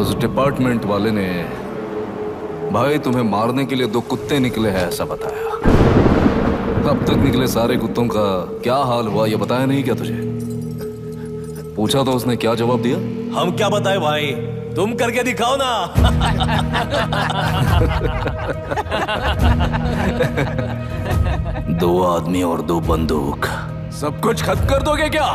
उस डिपार्टमेंट वाले ने भाई तुम्हें मारने के लिए 2 कुत्ते निकले हैं ऐसा बताया। अब तक निकले सारे कुत्तों का क्या हाल हुआ ये बताया नहीं क्या तुझे? पूछा तो उसने क्या जवाब दिया? हम क्या बताए भाई, तुम करके दिखाओ ना। 2 आदमी और 2 बंदूक, सब कुछ खत्म कर दोगे क्या?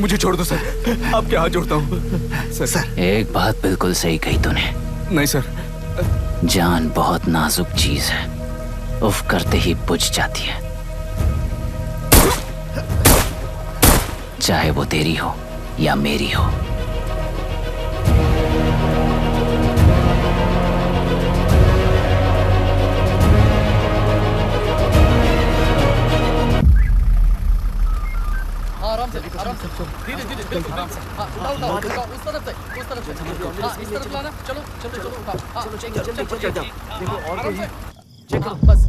मुझे छोड़ दो सर, आपके हाथ जोड़ता हूँ सर। एक बात बिल्कुल सही कही तूने। नहीं सर। जान बहुत नाजुक चीज है, उफ करते ही बुझ जाती है, चाहे वो तेरी हो या मेरी हो। आराम से धीरे धीरे आराम से। हाँ उठाओ उस तरफ से हाँ इस तरफ लाना। चलो चलो चलो उठाओ। हाँ चलो देखो और कोई चेक करो बस।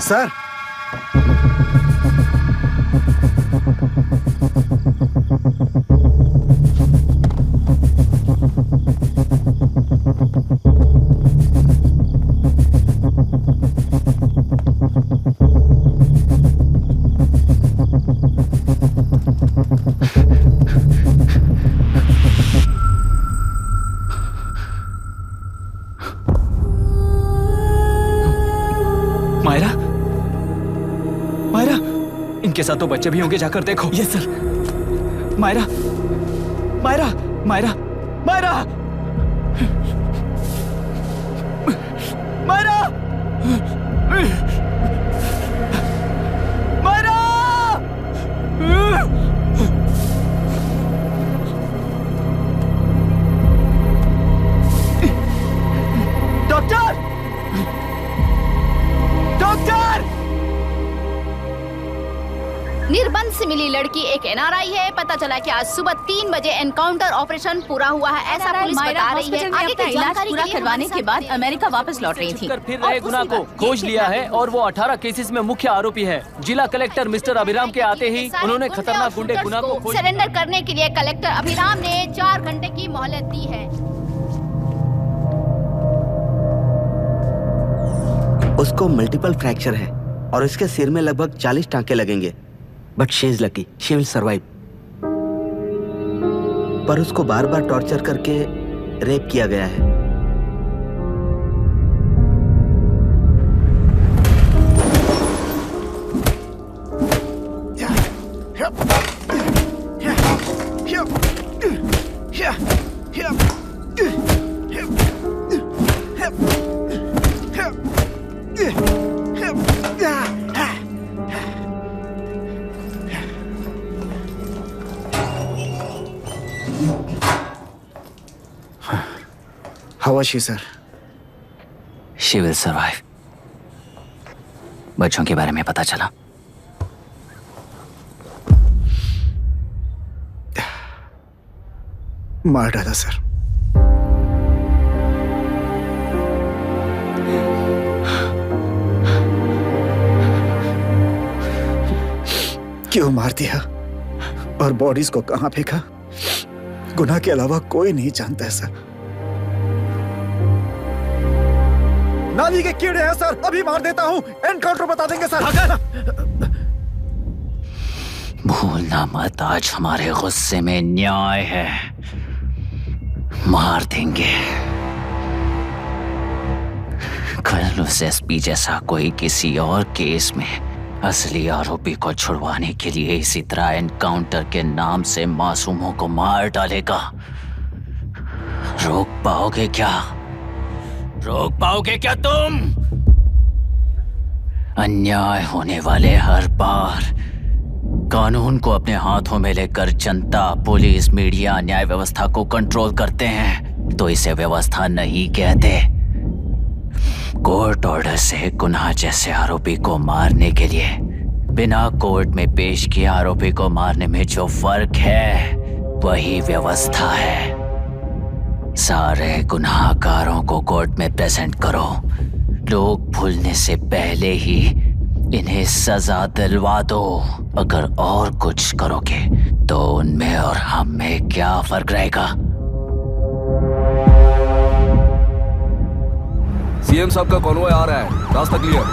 सर इनके साथ तो बच्चे भी होंगे, जाकर देखो। Yes sir. मायरा मायरा मायरा मायरा मायरा मायरा निर्बंध से मिली लड़की एक एनआरआई है। पता चला कि आज सुबह 3 बजे एनकाउंटर ऑपरेशन पूरा हुआ है, ऐसा पुलिस बता रही है। आगे का इलाज पूरा करवाने के बाद अमेरिका वापस लौट रही थी। फिर रहे गुना को खोज लिया है और वो 18 केसेस में मुख्य आरोपी है। जिला कलेक्टर मिस्टर अभिराम के आते ही उन्होंने खतरनाक गुंडे गुना को सरेंडर करने के लिए कलेक्टर अभिराम ने 4 घंटे की मोहलत दी है। उसको मल्टीपल फ्रैक्चर है और इसके सिर में लगभग 40 टांके लगेंगे, but she is lucky, she will survive. पर उसको बार बार टॉर्चर करके रेप किया गया है। How was she, sir? She will survive. बच्चों के बारे में पता चला? मार डाला सर। क्यों मार दिया और बॉडीज को कहां फेंका, गुनाह के अलावा कोई नहीं जानता है सर। नाली के कीड़े हैं सर, अभी मार देता हूं, एनकाउंटर बता देंगे सर। भूलना मत, आज हमारे गुस्से में न्याय है, मार देंगे। कल उस एसपी जैसा कोई किसी और केस में असली आरोपी को छुड़वाने के लिए इसी तरह एनकाउंटर के नाम से मासूमों को मार डालेगा। रोक पाओगे क्या? रोक पाओगे क्या तुम? अन्याय होने वाले हर बार कानून को अपने हाथों में लेकर जनता, पुलिस, मीडिया, न्याय व्यवस्था को कंट्रोल करते हैं तो इसे व्यवस्था नहीं कहते। कोर्ट ऑर्डर से गुनाह जैसे आरोपी को मारने के लिए बिना कोर्ट में पेश किए आरोपी को मारने में जो फर्क है वही व्यवस्था है। सारे गुनाहगारों को कोर्ट में प्रेजेंट करो, लोग भूलने से पहले ही इन्हें सजा दिलवा दो। अगर और कुछ करोगे तो उनमें और हम में क्या फर्क रहेगा? सीएम साहब का कॉन्वॉय आ रहा है, रास्ता क्लियर।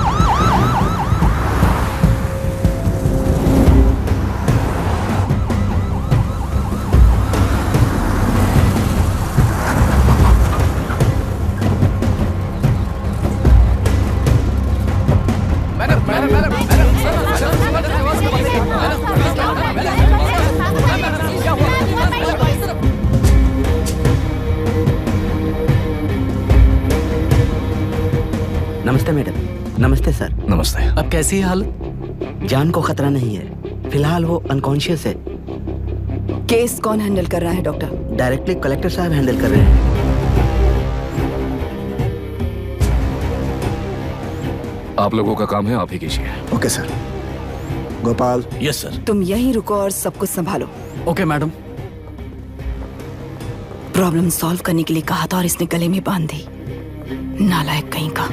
नमस्ते मैडम। नमस्ते सर। नमस्ते। अब कैसी है हालत? जान को खतरा नहीं है, फिलहाल वो अनकॉन्शियस है। केस कौन हैंडल कर रहा है डॉक्टर? डायरेक्टली कलेक्टर साहब हैंडल कर रहे हैं। आप लोगों का काम है, आप ही कीजिए। Okay sir. Gopal. Yes sir. तुम यहीं रुको और सब कुछ संभालो। Okay madam. प्रॉब्लम सॉल्व करने के लिए कहा था और इसने गले में बांध दी, नालायक कहीं का।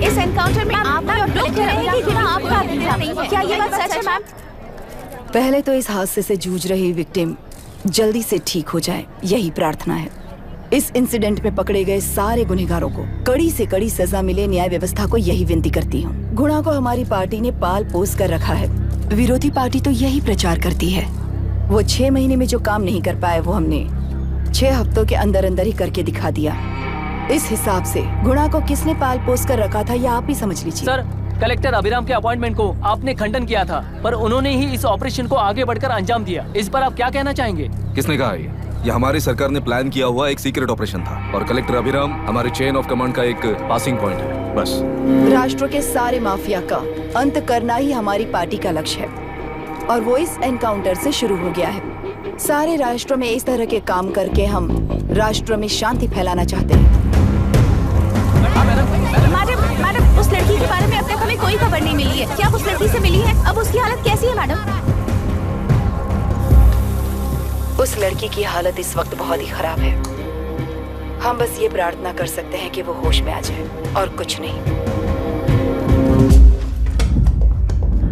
इस एनकाउंटर में क्या ये बात सच है मैम? पहले तो इस हादसे से जूझ रही विक्टिम जल्दी से ठीक हो जाए, यही प्रार्थना है। इस इंसिडेंट में पकड़े गए सारे गुनहगारों को कड़ी से कड़ी सजा मिले, न्याय व्यवस्था को यही विनती करती हूँ। गुना को हमारी पार्टी ने पाल पोस कर रखा है, विरोधी पार्टी तो यही प्रचार करती है। वो 6 महीने में जो काम नहीं कर पाए वो हमने 6 हफ्तों के अंदर अंदर ही करके दिखा दिया। इस हिसाब से गुना को किसने पाल पोस कर रखा था, यह आप ही समझ लीजिए। सर, कलेक्टर अभिराम के अपॉइंटमेंट को आपने खंडन किया था, पर उन्होंने ही इस ऑपरेशन को आगे बढ़कर अंजाम दिया। इस पर आप क्या कहना चाहेंगे? किसने कहा ये हमारी सरकार ने प्लान किया हुआ एक सीक्रेट ऑपरेशन था और कलेक्टर अभिराम हमारे चेन ऑफ कमांड का एक पासिंग पॉइंट है, बस। राष्ट्र के सारे माफिया का अंत करना ही हमारी पार्टी का लक्ष्य है और वो इस एनकाउंटर से शुरू हो गया है। सारे राष्ट्रों में इस तरह के काम करके हम राष्ट्र में शांति फैलाना चाहते हैं। हमें कोई खबर नहीं मिली है। क्या आप उस लड़की से मिली है? अब उसकी हालत कैसी है मैडम? उस लड़की की हालत इस वक्त बहुत ही खराब है। हम बस ये प्रार्थना कर सकते हैं कि वो होश में आ जाए, और कुछ नहीं।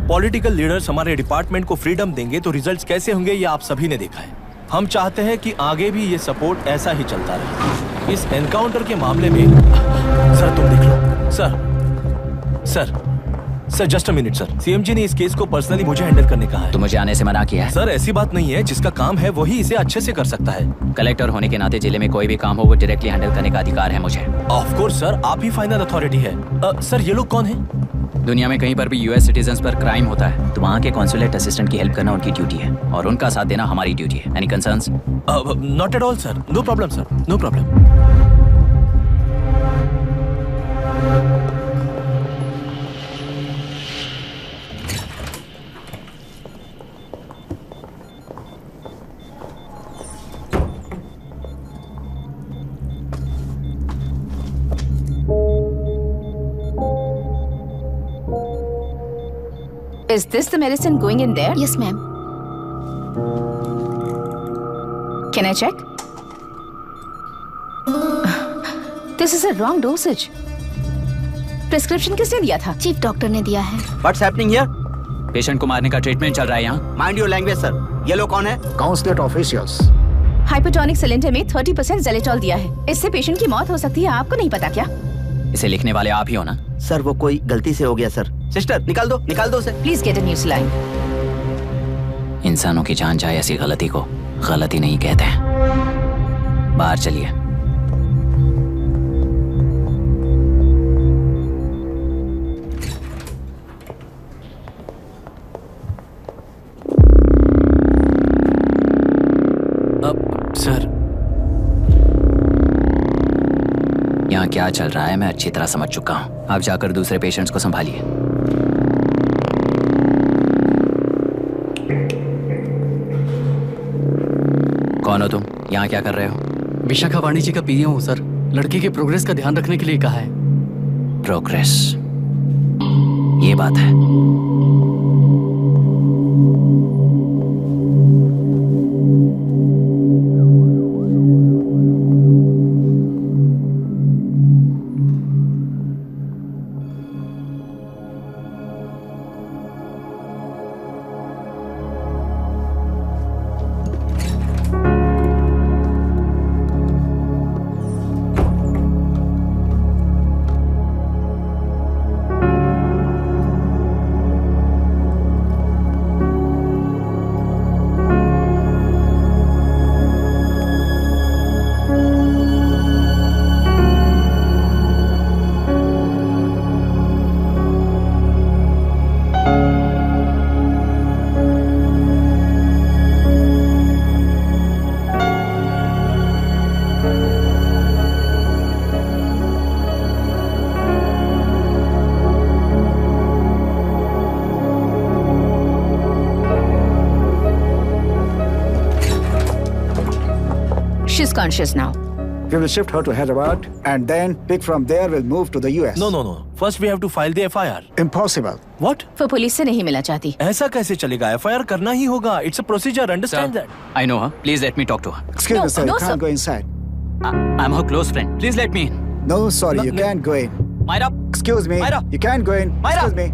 पॉलिटिकल लीडर्स हमारे डिपार्टमेंट को फ्रीडम देंगे तो रिजल्ट्स कैसे होंगे ये आप सभी ने देखा है। हम चाहते हैं कि आगे भी ये सपोर्ट ऐसा ही चलता रहे। इस एनकाउंटर के मामले में सर तुम देख लो। Sir just a minute sir. CMG ने इस केस को पर्सनली मुझे हैंडल करने कहा है। तो मुझे आने से मना किया है। सर ऐसी बात नहीं है, जिसका काम है वही इसे अच्छे से कर सकता है। कलेक्टर होने के नाते जिले में कोई भी काम हो वो डायरेक्टली हैंडल करने का अधिकार है मुझे। ऑफ कोर्स सर, आप ही फाइनल अथॉरिटी है। सर ये लोग कौन हैं? दुनिया में कहीं पर भी यूएस सिटीजन्स पर क्राइम होता है तो वहाँ के कॉन्सुलेट असिस्टेंट की हेल्प करना उनकी ड्यूटी है और उनका साथ देना हमारी ड्यूटी है। Any concerns? Not at all sir, no problem sir, no problem. Is this the medicine going in there? Yes, ma'am. Can I check? This is a wrong dosage. Prescription किसने दिया था? चीफ डॉक्टर ने दिया है। What's happening here? Patient को मारने का treatment चल रहा है यहाँ। Mind your language, sir. ये लोग कौन है? Consulate officials. हाइपोटोनिक सिलेंडर में 30% ज़ेलेटॉल दिया है। इससे पेशेंट की मौत हो सकती है, आपको नहीं पता क्या? इसे लिखने वाले आप ही हो ना? सर वो कोई गलती से हो गया सर। सिस्टर निकाल दो उसे। Please get a new saline. इंसानों की जान जाए ऐसी गलती को गलती नहीं कहते हैं। बाहर चलिए। सर यहाँ क्या चल रहा है मैं अच्छी तरह समझ चुका हूँ। आप जाकर दूसरे पेशेंट्स को संभालिए। कौन हो तुम? यहाँ क्या कर रहे हो? विशाखा वाणिज्य का पीएम हूँ सर। लड़की के प्रोग्रेस का ध्यान रखने के लिए कहा है। प्रोग्रेस, ये बात है। She's conscious now. We will shift her to Hyderabad and then pick from there. We'll move to the US. No. First we have to file the FIR. Impossible. What? वो पुलिस से नहीं मिलना चाहती। ऐसा कैसे चलेगा? FIR करना ही होगा. It's a procedure. Understand that? I know her. Please let me talk to her. Excuse me, sir. no, You can't sir. go inside. I'm her close friend. Please let me in. No, sorry, you can't go in. Myra. Excuse me. Myra. You can't go in. Myra. Excuse me.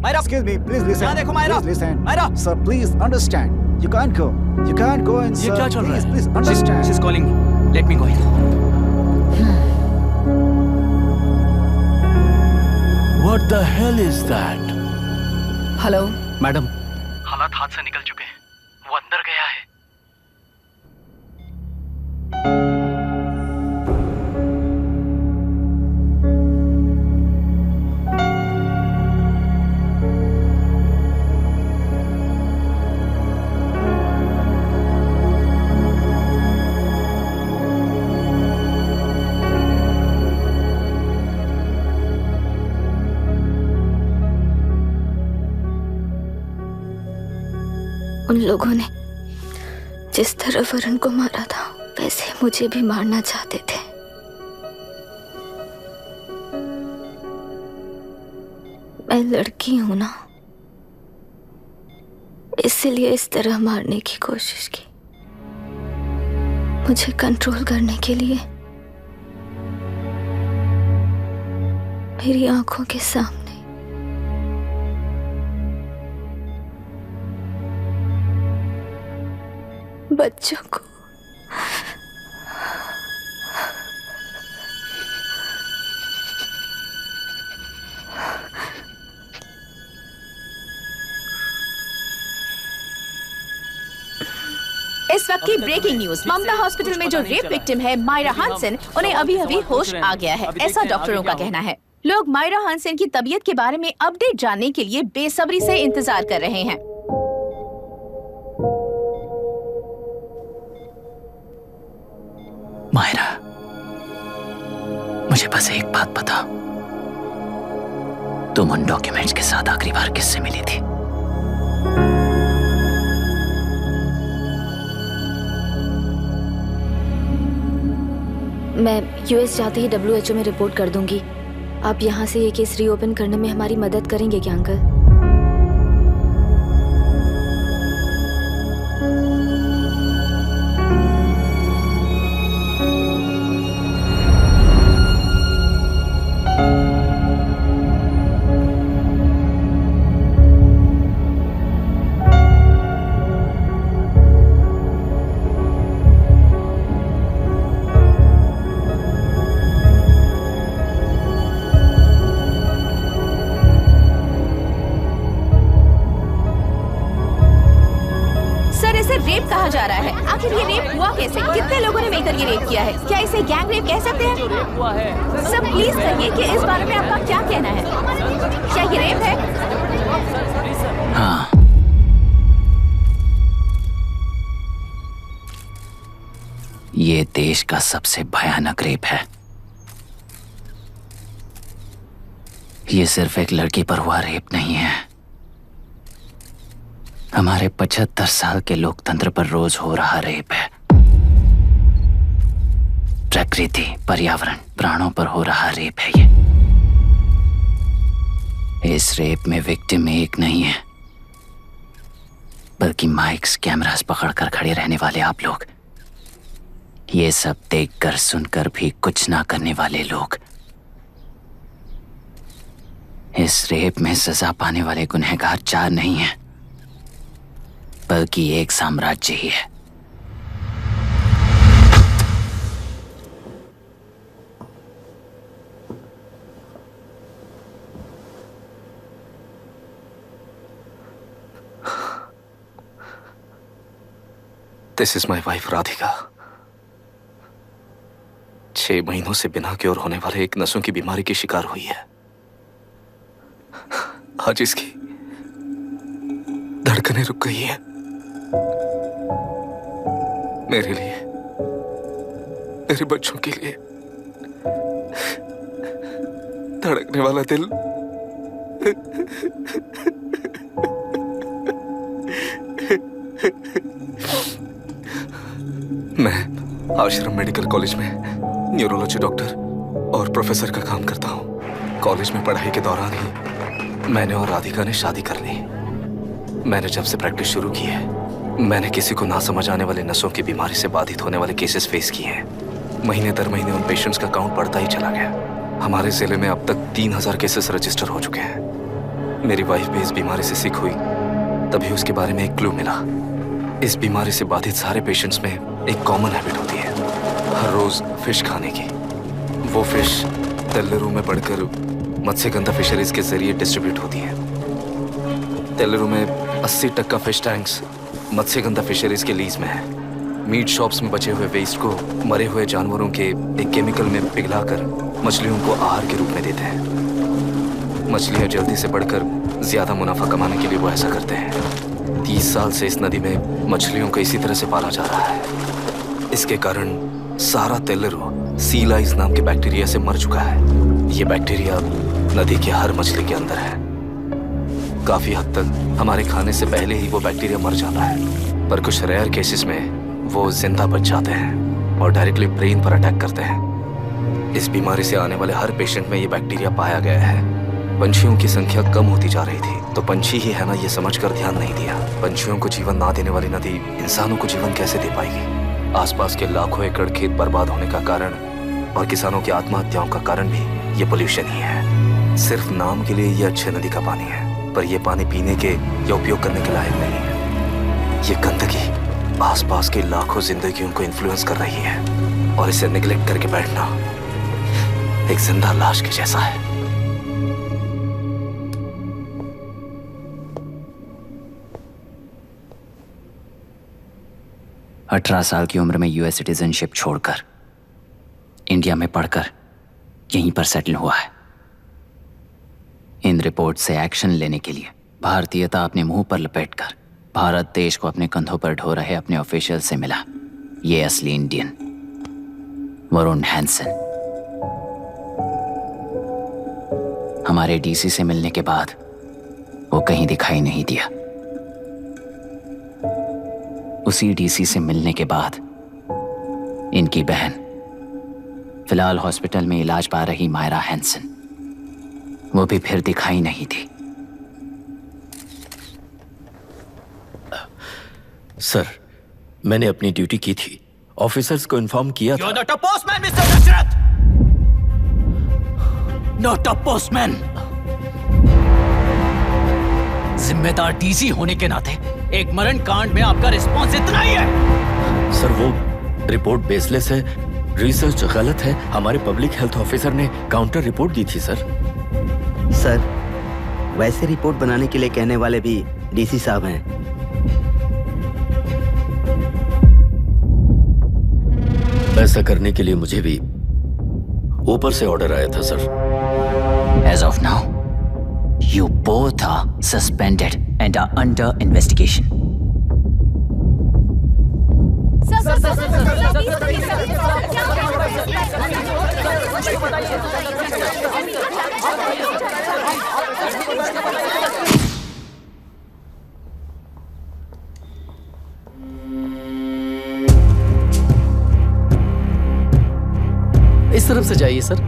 Myra. Excuse me. Please listen. यहाँ देखो Myra. Please listen. Myra. Sir, please understand. You can't go. You can't go in, ये sir. क्या चल रहा है? Please understand. She's calling me. Let me go in. What the hell is that? Hello. Madam, हालात हाथ से निकल चुके हैं। वो अंदर गया है। उन लोगों ने जिस तरह वरुण को मारा था वैसे मुझे भी मारना चाहते थे। मैं लड़की हूं ना, इसलिए इस तरह मारने की कोशिश की, मुझे कंट्रोल करने के लिए, मेरी आंखों के सामने। बच्चों को इस वक्त की ब्रेकिंग न्यूज, ममता हॉस्पिटल में जो रेप विक्टिम है मायरा हानसेन, उन्हें अभी अभी होश आ गया है, ऐसा डॉक्टरों का कहना है। लोग मायरा हानसेन की तबीयत के बारे में अपडेट जानने के लिए बेसब्री से इंतजार कर रहे हैं। मायरा, मुझे बस एक बात बता, तुम उन डॉक्यूमेंट्स के साथ आखिरी बार किससे मिली थी? मैं यूएस जाते ही WHO में रिपोर्ट कर दूंगी। आप यहाँ से ये केस रीओपन करने में हमारी मदद करेंगे क्या अंकल? कहा जा रहा है, आखिर ये रेप हुआ कैसे? कितने लोगों ने मिलकर ये रेप किया है? क्या इसे गैंग रेप कह सकते हैं? सब प्लीज कहिए कि इस बारे में आपका क्या कहना है? क्या ये रेप है? हाँ, ये देश का सबसे भयानक रेप है। ये सिर्फ एक लड़की पर हुआ रेप नहीं है, हमारे 75 साल के लोकतंत्र पर रोज हो रहा रेप है। प्रकृति, पर्यावरण, प्राणों पर हो रहा रेप है ये। इस रेप में विक्टिम एक नहीं है, बल्कि माइक्स, कैमरास पकड़कर खड़े रहने वाले आप लोग, ये सब देखकर सुनकर भी कुछ ना करने वाले लोग। इस रेप में सजा पाने वाले गुनहगार 4 नहीं हैं, बल्कि एक साम्राज्य ही है। This is my wife Radhika. 6 महीनों से बिना क्योर होने वाले एक नसों की बीमारी की शिकार हुई है। आज इसकी धड़कनें रुक गई है। मेरे लिए, मेरे बच्चों के लिए धड़कने वाला दिल मैं आश्रम मेडिकल कॉलेज में न्यूरोलॉजी डॉक्टर और प्रोफेसर का काम करता हूँ। कॉलेज में पढ़ाई के दौरान ही मैंने और राधिका ने शादी कर ली। मैंने जब से प्रैक्टिस शुरू की है, मैंने किसी को ना समझ आने वाले नसों की बीमारी से बाधित होने वाले केसेस फेस किए हैं। महीने दर महीने उन पेशेंट्स का काउंट बढ़ता ही चला गया। हमारे जिले में अब तक 3000 केसेस रजिस्टर हो चुके हैं। मेरी वाइफ भी इस बीमारी से सिक हुई, तभी उसके बारे में एक क्लू मिला। इस बीमारी से बाधित सारे पेशेंट्स में एक कॉमन हैबिट होती है, हर रोज फिश खाने की। वो फिश तेल्लेरू में बढ़कर मत्स्यगंधा फिशरीज के जरिए डिस्ट्रीब्यूट होती है। तेल्लेरू में 80% फिश टैंक्स मत्स्यगंधा फिशरीज के लीज में है। मीट शॉप्स में बचे हुए वेस्ट को मरे हुए जानवरों के एक केमिकल में पिघलाकर मछलियों को आहार के रूप में देते हैं। मछलियां जल्दी से बढ़कर ज्यादा मुनाफा कमाने के लिए वो ऐसा करते हैं। 30 साल से इस नदी में मछलियों को इसी तरह से पाला जा रहा है। इसके कारण सारा तेल्लेरू सी लाइस नाम के बैक्टीरिया से मर चुका है। ये बैक्टीरिया नदी के हर मछली के अंदर है। काफी हद तक हमारे खाने से पहले ही वो बैक्टीरिया मर जाता है, पर कुछ रेयर केसेस में वो जिंदा बच जाते हैं और डायरेक्टली ब्रेन पर अटैक करते हैं। इस बीमारी से आने वाले हर पेशेंट में ये बैक्टीरिया पाया गया है। पंछियों की संख्या कम होती जा रही थी, तो पंछी ही है ना ये समझकर ध्यान नहीं दिया। पंछियों को जीवन ना देने वाली नदी इंसानों को जीवन कैसे दे पाएगी? आसपास के लाखों एकड़ खेत बर्बाद होने का कारण और किसानों की आत्महत्याओं का कारण भी ये पोल्यूशन ही है। सिर्फ नाम के लिए ये अच्छे नदी का पानी है, पर ये पानी पीने के या उपयोग करने के लायक नहीं है। ये गंदगी आसपास की लाखों जिंदगियों को इन्फ्लुएंस कर रही है और इसे निगलेक्ट करके बैठना एक जिंदा लाश के जैसा है। अठारह साल की उम्र में यूएस सिटीजनशिप छोड़कर इंडिया में पढ़कर यहीं पर सेटल हुआ है। इन रिपोर्ट से एक्शन लेने के लिए भारतीयता अपने मुंह पर लपेटकर भारत देश को अपने कंधों पर ढो रहे अपने ऑफिशियल से मिला ये असली इंडियन वरुण हैंसन। हमारे डीसी से मिलने के बाद वो कहीं दिखाई नहीं दिया। उसी डीसी से मिलने के बाद इनकी बहन, फिलहाल हॉस्पिटल में इलाज पा रही मायरा हैंसन, वो भी फिर दिखाई नहीं थी। सर, मैंने अपनी ड्यूटी की थी, ऑफिसर्स को इन्फॉर्म किया था। You're not a postman, Mr. Dasharath! Not a postman! जिम्मेदार डीसी होने के नाते एक मरण कांड में आपका रिस्पॉन्स इतना ही है। सर, वो रिपोर्ट बेसलेस है, रिसर्च गलत है। हमारे पब्लिक हेल्थ ऑफिसर ने काउंटर रिपोर्ट दी थी सर। सर, वैसे रिपोर्ट बनाने के लिए कहने वाले भी डीसी साहब हैं। ऐसा करने के लिए मुझे भी ऊपर से ऑर्डर आया था sir. As of now, you both are suspended and are under investigation. इस तरफ से जाइए सर।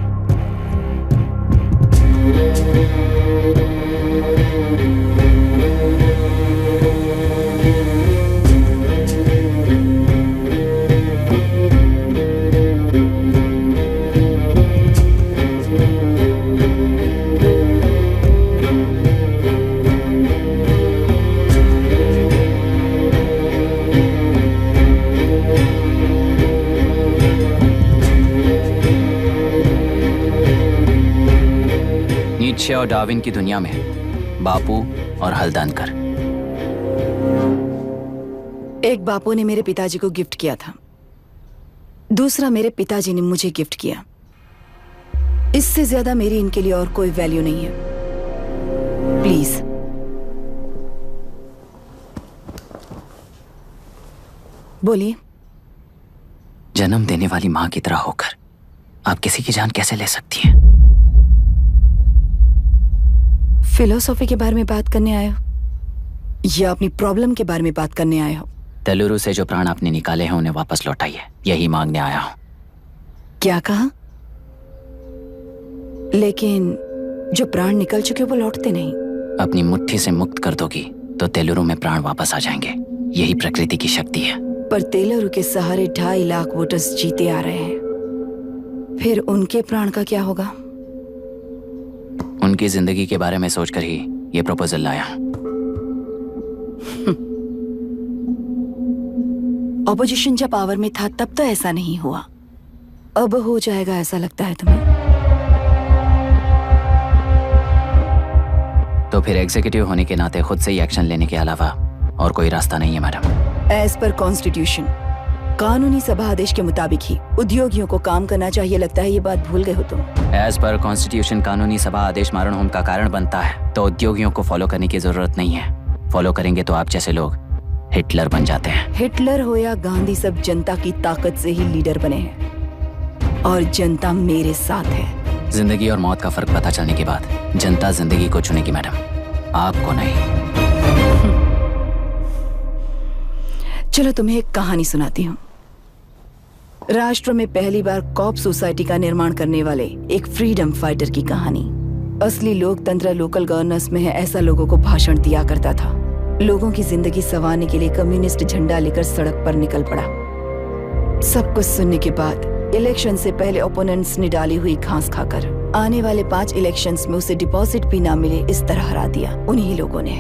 नीत्शे और डार्विन की दुनिया में बापू और हल्दनकर। एक बापू ने मेरे पिताजी को गिफ्ट किया था, दूसरा मेरे पिताजी ने मुझे गिफ्ट किया। इससे ज्यादा मेरी इनके लिए और कोई वैल्यू नहीं है। प्लीज बोलिए। जन्म देने वाली मां की तरह होकर आप किसी की जान कैसे ले सकती हैं? फिलोसॉफी के बारे में बात करने आए हो या अपनी प्रॉब्लम के बारे में बात करने आए हो? तेलुरु से जो प्राण आपने निकाले हैं उन्हें वापस लौटाइए, यही मांगने आया हूं। क्या कहा? लेकिन जो प्राण निकल चुके वो लौटते नहीं। अपनी मुट्ठी से मुक्त कर दोगी तो तेलुरु में प्राण वापस आ जाएंगे, यही प्रकृति की शक्ति है। पर तेलुरु के सहारे 2.5 लाख वोटर्स जीते आ रहे हैं, फिर उनके प्राण का क्या होगा? उनकी जिंदगी के बारे में सोचकर ही ये प्रपोजल लाया। ऑपोजिशन जब पावर में था तब तो ऐसा नहीं हुआ, अब हो जाएगा ऐसा लगता है तुम्हें? तो फिर एग्जीक्यूटिव होने के नाते खुद से ही एक्शन लेने के अलावा और कोई रास्ता नहीं है मैडम। एज पर कॉन्स्टिट्यूशन, कानूनी सभा आदेश के मुताबिक ही उद्योगियों को काम करना चाहिए। लगता है ये बात भूल गए हो तुम। एज पर कॉन्स्टिट्यूशन कानूनी सभा आदेश मारण होम का कारण बनता है, तो उद्योगियों को फॉलो करने की जरूरत नहीं है। फॉलो करेंगे तो आप जैसे लोग हिटलर बन जाते हैं। हिटलर हो या गांधी, सब जनता की ताकत से ही लीडर बने हैं और जनता मेरे साथ है। जिंदगी और मौत का फर्क पता चलने के बाद जनता जिंदगी को चुनेगी मैडम, आपको नहीं। चलो तुम्हें एक कहानी सुनाती हूँ। राष्ट्र में पहली बार कॉप सोसाइटी का निर्माण करने वाले एक फ्रीडम फाइटर की कहानी। असली लोकतंत्र लोकल गवर्नेंस में है, ऐसा लोगों को भाषण दिया करता था। लोगों की जिंदगी संवारने के लिए कम्युनिस्ट झंडा लेकर सड़क पर निकल पड़ा। सब कुछ सुनने के बाद इलेक्शन से पहले ओपोनेंट्स ने डाली हुई घास खाकर आने वाले 5 इलेक्शंस में उसे डिपॉजिट भी ना मिले इस तरह हरा दिया उन्हीं लोगों ने।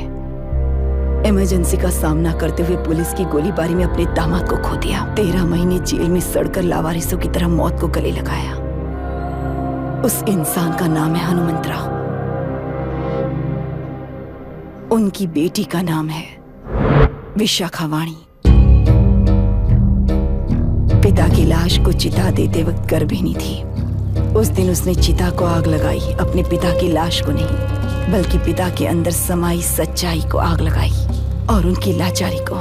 इमरजेंसी का सामना करते हुए पुलिस की गोलीबारी में अपने दामाद को खो दिया। 13 महीने जेल में सड़कर लावारिसों की तरह मौत को गले लगाया। उस इंसान का नाम है हनुमंतराव। उनकी बेटी का नाम है विशाखावाणी। पिता की लाश को चिता देते वक्त गर्भिणी थी। उस दिन उसने चिता को आग लगाई, अपने पिता की लाश को नहीं बल्कि पिता के अंदर समाई सच्चाई को आग लगाई और उनकी लाचारी को।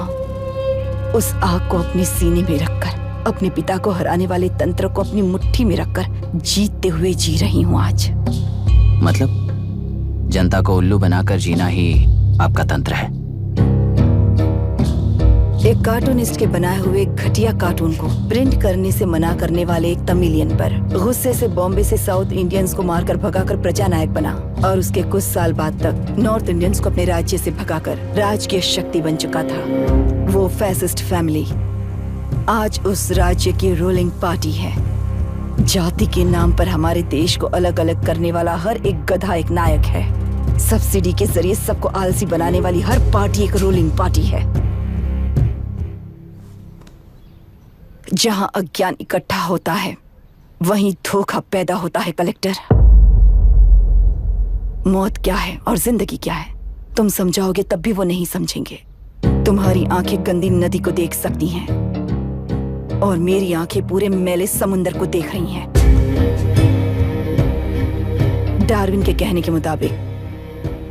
उस आग को अपने सीने में रखकर अपने पिता को हराने वाले तंत्र को अपनी मुट्ठी में रखकर जीतते हुए जी रही हूँ आज। मतलब जनता को उल्लू बनाकर जीना ही आपका तंत्र है? एक कार्टूनिस्ट के बनाए हुए घटिया कार्टून को प्रिंट करने से मना करने वाले एक तमिलियन पर गुस्से से बॉम्बे से साउथ इंडियंस को मारकर भगाकर प्रजानायक बना और उसके कुछ साल बाद तक नॉर्थ इंडियंस को अपने राज्य से भगाकर राजकीय शक्ति बन चुका था। वो फैसिस्ट फैमिली आज उस राज्य की रूलिंग पार्टी है। जाति के नाम पर हमारे देश को अलग अलग करने वाला हर एक गधा एक नायक है। सब्सिडी के जरिए सबको आलसी बनाने वाली हर पार्टी एक रूलिंग पार्टी है। जहां अज्ञान इकट्ठा होता है वहीं धोखा पैदा होता है। कलेक्टर, मौत क्या है और जिंदगी क्या है तुम समझाओगे तब भी वो नहीं समझेंगे। तुम्हारी आंखें गंदी नदी को देख सकती हैं और मेरी आंखें पूरे मैले समुंदर को देख रही हैं। डार्विन के कहने के मुताबिक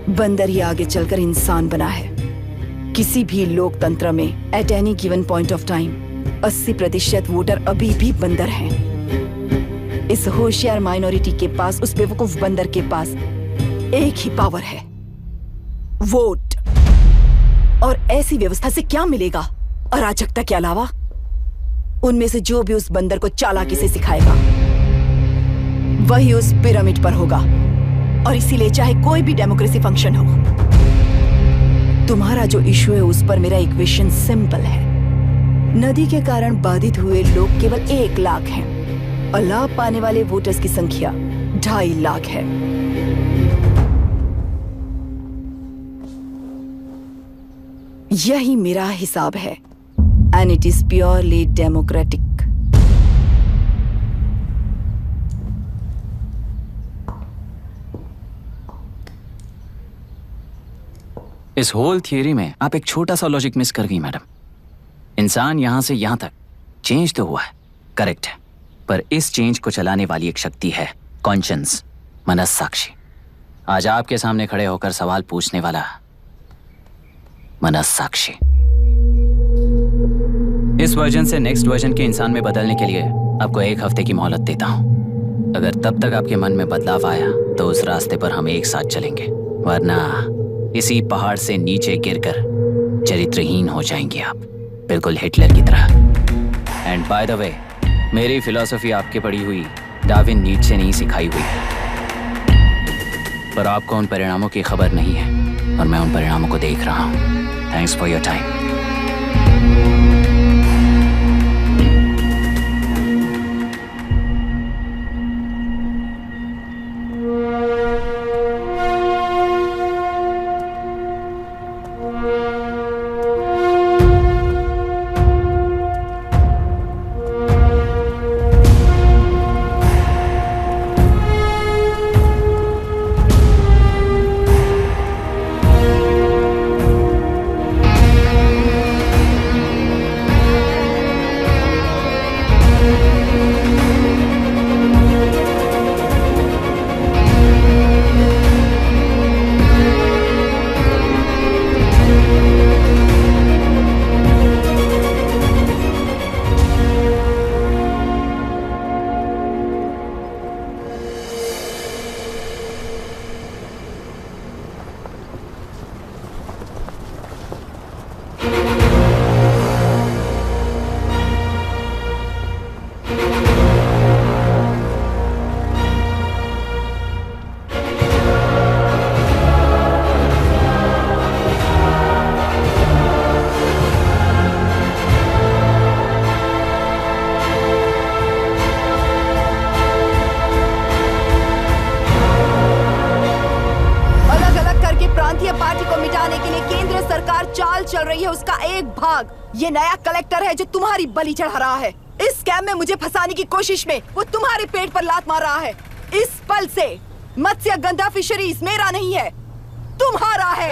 बंदर ही आगे चलकर इंसान बना है। किसी भी लोकतंत्र में at any given point of time 80% voter अभी भी बंदर हैं। इस होशियार माइनॉरिटी के पास, उस बेवकूफ बंदर के पास एक ही पावर है, वोट। और ऐसी व्यवस्था से क्या मिलेगा अराजकता के अलावा? उनमें से जो भी उस बंदर को चालाकी से सिखाएगा वही उस पिरामिड पर होगा। और इसीलिए चाहे कोई भी डेमोक्रेसी फंक्शन हो, तुम्हारा जो इशू है उस पर मेरा इक्वेशन सिंपल है। नदी के कारण बाधित हुए लोग केवल 1 लाख हैं और लाभ पाने वाले वोटर्स की संख्या 2.5 लाख है। यही मेरा हिसाब है and it is purely democratic. इस होल थियरी में आप एक छोटा सा लॉजिक मिस कर गई मैडम। इंसान यहां से यहां तक चेंज तो हुआ है, करेक्ट है, पर इस चेंज को चलाने वाली एक शक्ति है कॉन्शियंस, मनस्साक्षी। आज आपके सामने खड़े होकर सवाल पूछने वाला मनस्साक्षी। इस वर्जन से नेक्स्ट वर्जन के इंसान में बदलने के लिए आपको 1 हफ्ते की मोहलत देता हूं। अगर तब तक आपके मन में बदलाव आया तो उस रास्ते पर हम एक साथ चलेंगे, वरना इसी पहाड़ से नीचे गिरकर चरित्रहीन हो जाएंगे आप, बिल्कुल हिटलर की तरह। एंड बाय द वे, मेरी फिलॉसफी आपके पढ़ी हुई डार्विन नीचे नहीं सिखाई हुई है, पर आपको उन परिणामों की खबर नहीं है और मैं उन परिणामों को देख रहा हूं। Thanks for your time. चाल चल रही है उसका एक भाग ये नया कलेक्टर है जो तुम्हारी बलि चढ़ा रहा है। इस स्कैम में मुझे फंसाने की कोशिश में वो तुम्हारे पेट पर लात मार रहा है। इस पल से मत्स्य गंधा फिशरीज मेरा नहीं है, तुम्हारा है।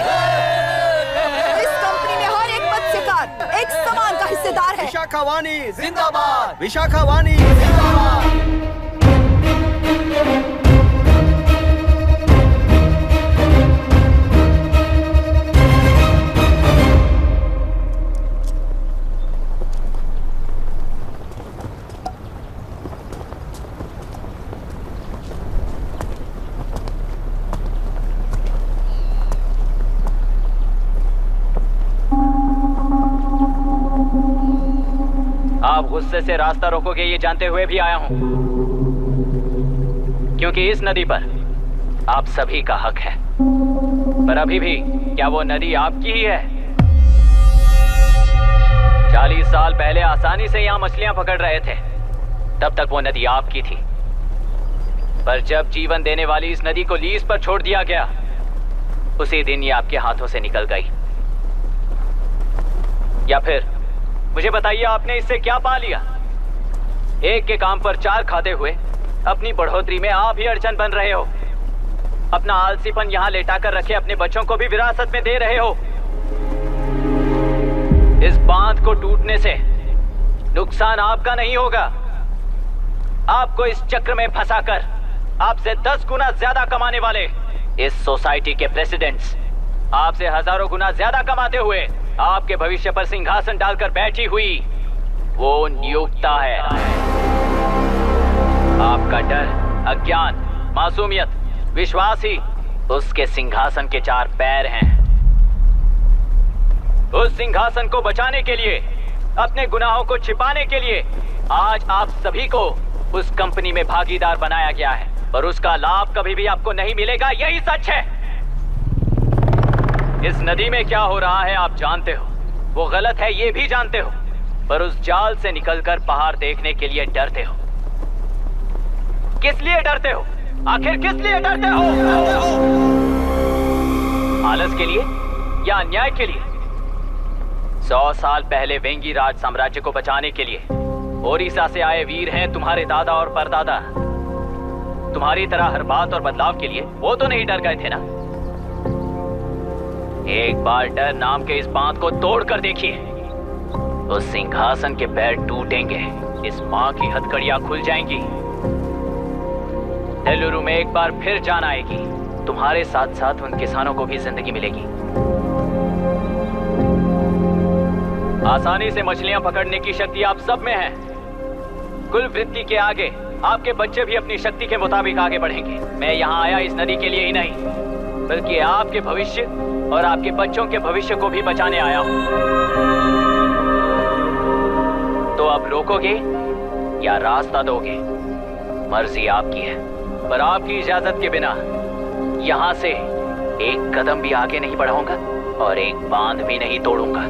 इस कंपनी में हर एक मत्स्यकार एक समान का हिस्सेदार है। विशाखावाणी जिंदाबाद, विशाखावाणी जिंदाबाद। आप गुस्से से रास्ता रोकोगे ये जानते हुए भी आया हूं, क्योंकि इस नदी पर आप सभी का हक है। पर अभी भी क्या वो नदी आपकी ही है? 40 साल पहले आसानी से यहां मछलियां पकड़ रहे थे, तब तक वो नदी आपकी थी। पर जब जीवन देने वाली इस नदी को लीज पर छोड़ दिया गया, उसी दिन ये आपके हाथों से निकल गई। या फिर मुझे बताइए, आपने इससे क्या पा लिया? एक के काम पर चार खाते हुए अपनी बढ़ोतरी में आप ही अड़चन बन रहे हो। अपना आलसीपन यहां लेटा कर रखे अपने बच्चों को भी विरासत में दे रहे हो। इस बांध को टूटने से नुकसान आपका नहीं होगा, आपको इस चक्र में फंसाकर आपसे 10 गुना ज्यादा कमाने वाले इस सोसाइटी के प्रेसिडेंट्स आपसे हजारों गुना ज्यादा कमाते हुए आपके भविष्य पर सिंहासन डालकर बैठी हुई वो नियोक्ता है। आपका डर, अज्ञान, मासूमियत, विश्वास ही उसके सिंहासन के 4 पैर हैं। उस सिंहासन को बचाने के लिए, अपने गुनाहों को छिपाने के लिए आज आप सभी को उस कंपनी में भागीदार बनाया गया है, और उसका लाभ कभी भी आपको नहीं मिलेगा। यही सच है। इस नदी में क्या हो रहा है आप जानते हो, वो गलत है ये भी जानते हो, पर उस जाल से निकलकर पहाड़ देखने के लिए डरते हो। किस लिए डरते हो? आखिर किस लिए डरते हो? आलस के लिए या अन्याय के लिए? 100 साल पहले वेंगी राज साम्राज्य को बचाने के लिए ओडिशा से आए वीर हैं तुम्हारे दादा और परदादा। तुम्हारी तरह हर बात और बदलाव के लिए वो तो नहीं डर गए थे ना। एक बार डर नाम के इस बांध को तोड़ कर देखिए, उस सिंहासन के पैर टूटेंगे, इस मां की हथकड़ियां खुल जाएंगी। नेल्लूरू में एक बार फिर जान आएगी, तुम्हारे साथ साथ उन किसानों को भी जिंदगी मिलेगी। आसानी से मछलियां पकड़ने की शक्ति आप सब में है। कुल वृत्ति के आगे आपके बच्चे भी अपनी शक्ति के मुताबिक आगे बढ़ेंगे। मैं यहाँ आया इस नदी के लिए ही नहीं, बल्कि आपके भविष्य और आपके बच्चों के भविष्य को भी बचाने आया हूँ। तो अब रोकोगे या रास्ता दोगे, मर्जी आपकी है, पर आपकी इजाजत के बिना यहाँ से एक कदम भी आगे नहीं बढ़ाऊंगा और एक बांध भी नहीं तोड़ूंगा।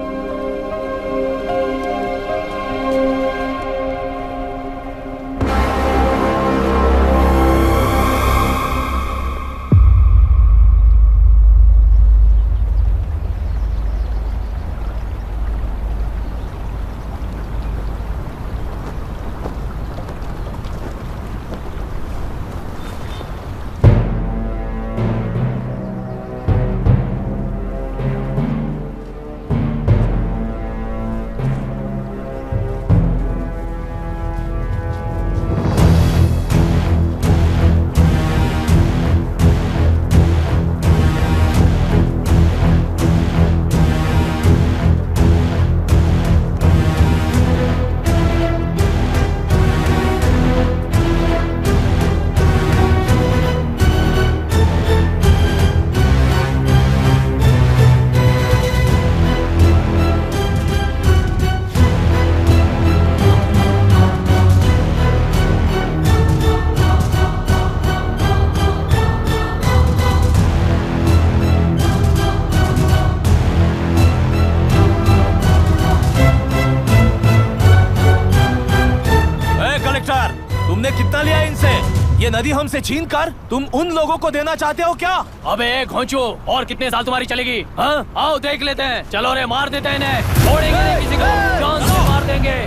नदी हमसे छीन कर तुम उन लोगों को देना चाहते हो क्या? अबे घोंचू, और कितने साल तुम्हारी चलेगी? हाँ, आओ देख लेते हैं। चलो रे, मार देते हैं इन्हें। छोड़ेंगे नहीं किसी को, जान से मार देंगे।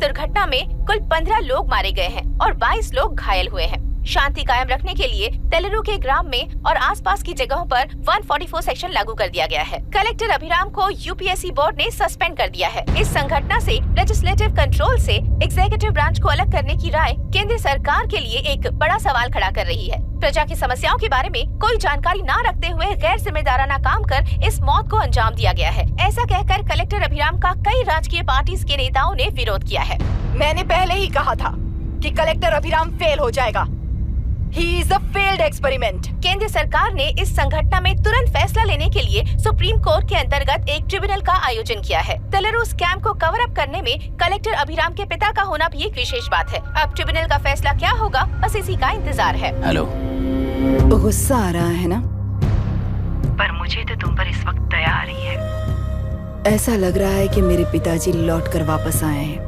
दुर्घटना में कुल 15 लोग मारे गए हैं और 22 लोग घायल हुए हैं। शांति कायम रखने के लिए तेलुरु के ग्राम में और आसपास की जगहों पर 144 सेक्शन लागू कर दिया गया है। कलेक्टर अभिराम को यूपीएससी बोर्ड ने सस्पेंड कर दिया है। इस संघटना से लेजिस्लेटिव कंट्रोल से एग्जीक्यूटिव ब्रांच को अलग करने की राय केंद्र सरकार के लिए एक बड़ा सवाल खड़ा कर रही है। प्रजा की समस्याओं के बारे में कोई जानकारी न रखते हुए गैर जिम्मेदाराना काम कर इस मौत को अंजाम दिया गया है। ऐसा कहकर कलेक्टर अभिराम का कई राजकीय पार्टी के नेताओं ने विरोध किया है। मैंने पहले ही कहा था कि कलेक्टर अभिराम फेल हो जाएगा। He is a failed experiment. केंद्र सरकार ने इस संघटना में तुरंत फैसला लेने के लिए सुप्रीम कोर्ट के अंतर्गत एक ट्रिब्यूनल का आयोजन किया है। तेलुरु स्कैम को कवर अप करने में कलेक्टर अभिराम के पिता का होना भी एक विशेष बात है। अब ट्रिब्यूनल का फैसला क्या होगा, बस इसी का इंतजार है। हेलो, गुस्सा आ रहा है ना? पर मुझे तो तुम पर इस वक्त दया आ रही है। ऐसा लग रहा है कि मेरे पिताजी लौट कर वापस आए हैं।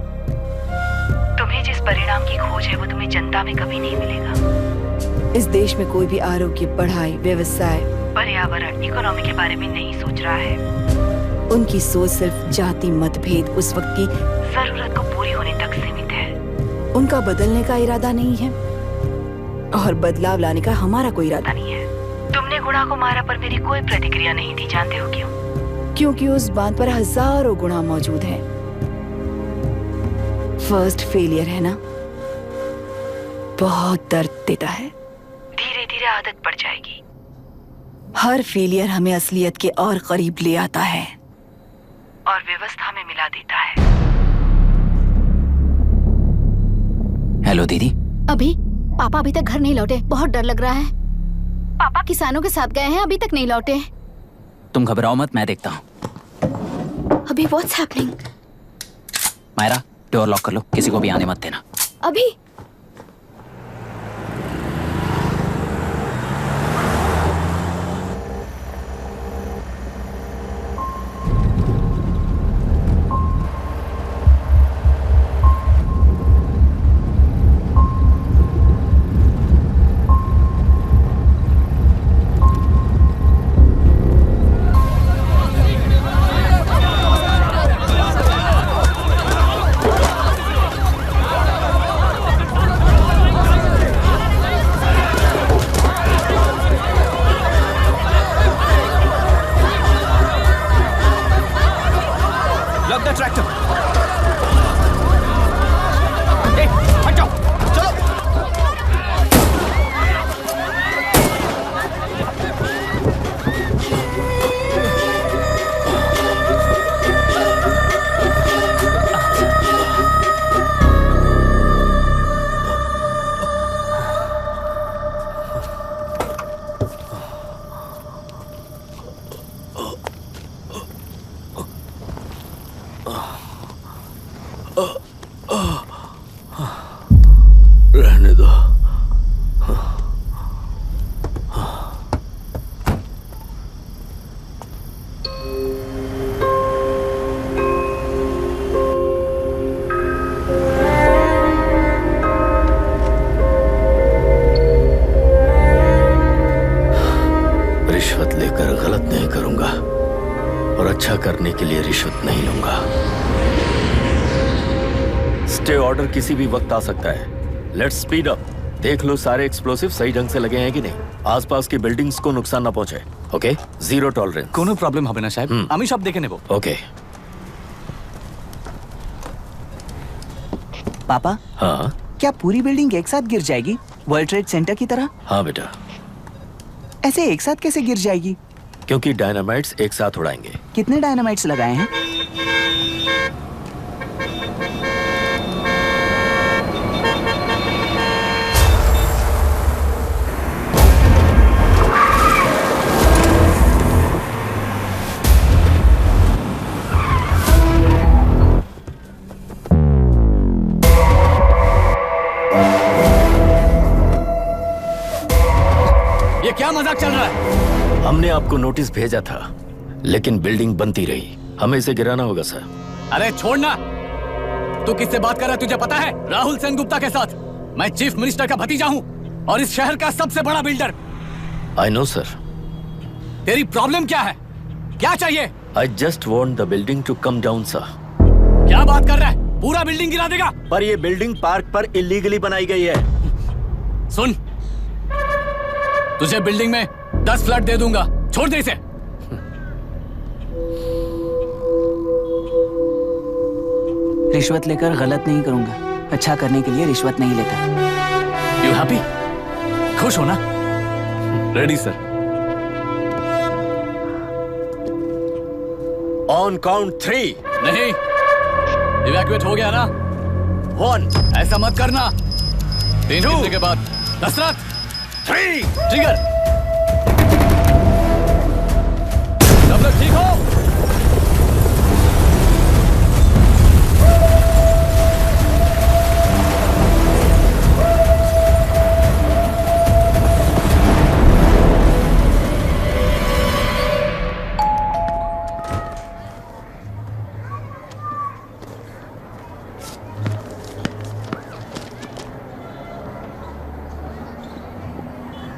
तुम्हें जिस परिणाम की खोज है वो तुम्हें जनता में कभी नहीं मिलेगा। इस देश में कोई भी आरोग्य, पढ़ाई, व्यवसाय, पर्यावरण, इकोनॉमी के बारे में नहीं सोच रहा है। उनकी सोच सिर्फ जाति मतभेद उस वक्त की जरूरत को पूरी होने तक सीमित है। उनका बदलने का इरादा नहीं है और बदलाव लाने का हमारा कोई इरादा नहीं है। तुमने गुणा को मारा पर मेरी कोई प्रतिक्रिया नहीं दी, जानते हो क्यों? क्योंकि उस बांध पर हजारों गुणा मौजूद हैं। फर्स्ट फेलियर है ना, बहुत दर्द देता है। धीरे धीरे आदत पड़ जाएगी। हर फेलियर हमें असलियत के और करीब ले आता है और व्यवस्था में मिला देता है। हेलो दीदी। अभी पापा अभी तक घर नहीं लौटे, बहुत डर लग रहा है। पापा किसानों के साथ गए हैं, अभी तक नहीं लौटे। तुम घबराओ मत, मैं देखता हूँ। अभी what's happening? Myra, door lock कर लो, किसी को भी आने मत देना। अभी रहने दो। रिश्वत लेकर गलत नहीं करूंगा और अच्छा करने के लिए रिश्वत नहीं लूंगा। स्टे ऑर्डर किसी भी वक्त आ सकता है। Let's speed up. देख लो सारे एक्सप्लोसिव सही ढंग से लगे हैं कि नहीं, आसपास की बिल्डिंग्स को नुकसान ना पहुंचे। Okay, zero tolerance. कोनो प्रॉब्लम হবে না সাহেব, আমি সব দেখে নেব। ओके। पापा, हाँ क्या पूरी बिल्डिंग एक साथ गिर जाएगी, वर्ल्ड ट्रेड सेंटर की तरह? हाँ बेटा। ऐसे एक साथ कैसे गिर जाएगी? क्योंकि डायनामाइट्स एक साथ उड़ाएंगे। कितने डायनामाइट्स लगाए हैं? ये क्या मजाक चल रहा है? हमने आपको नोटिस भेजा था, लेकिन बिल्डिंग बनती रही। हमें इसे गिराना होगा सर। अरे छोड़ना। तू किससे बात कर रहा है तुझे पता है? राहुल सेनगुप्ता के साथ। मैं चीफ मिनिस्टर का भतीजा हूँ और इस शहर का सबसे बड़ा बिल्डर। I know sir. तेरी प्रॉब्लम क्या है? क्या चाहिए? I just want the building to come down sir. क्या बात कर रहा है? पूरा बिल्डिंग गिरा देगा? पर ये बिल्डिंग पार्क पर इलीगली बनाई गई है। सुन, तुझे बिल्डिंग में 10 फ्लैट दे दूंगा, छोड़ दे इसे। रिश्वत लेकर गलत नहीं करूंगा, अच्छा करने के लिए रिश्वत नहीं लेता। You happy? खुश हो ना? Ready sir. On count 3। नहीं, इवैक्यूएट हो गया ना? 1। ऐसा मत करना। 3 घंटे के बाद। दशरथ 3। ट्रिगर। सब लोग ठीक हो?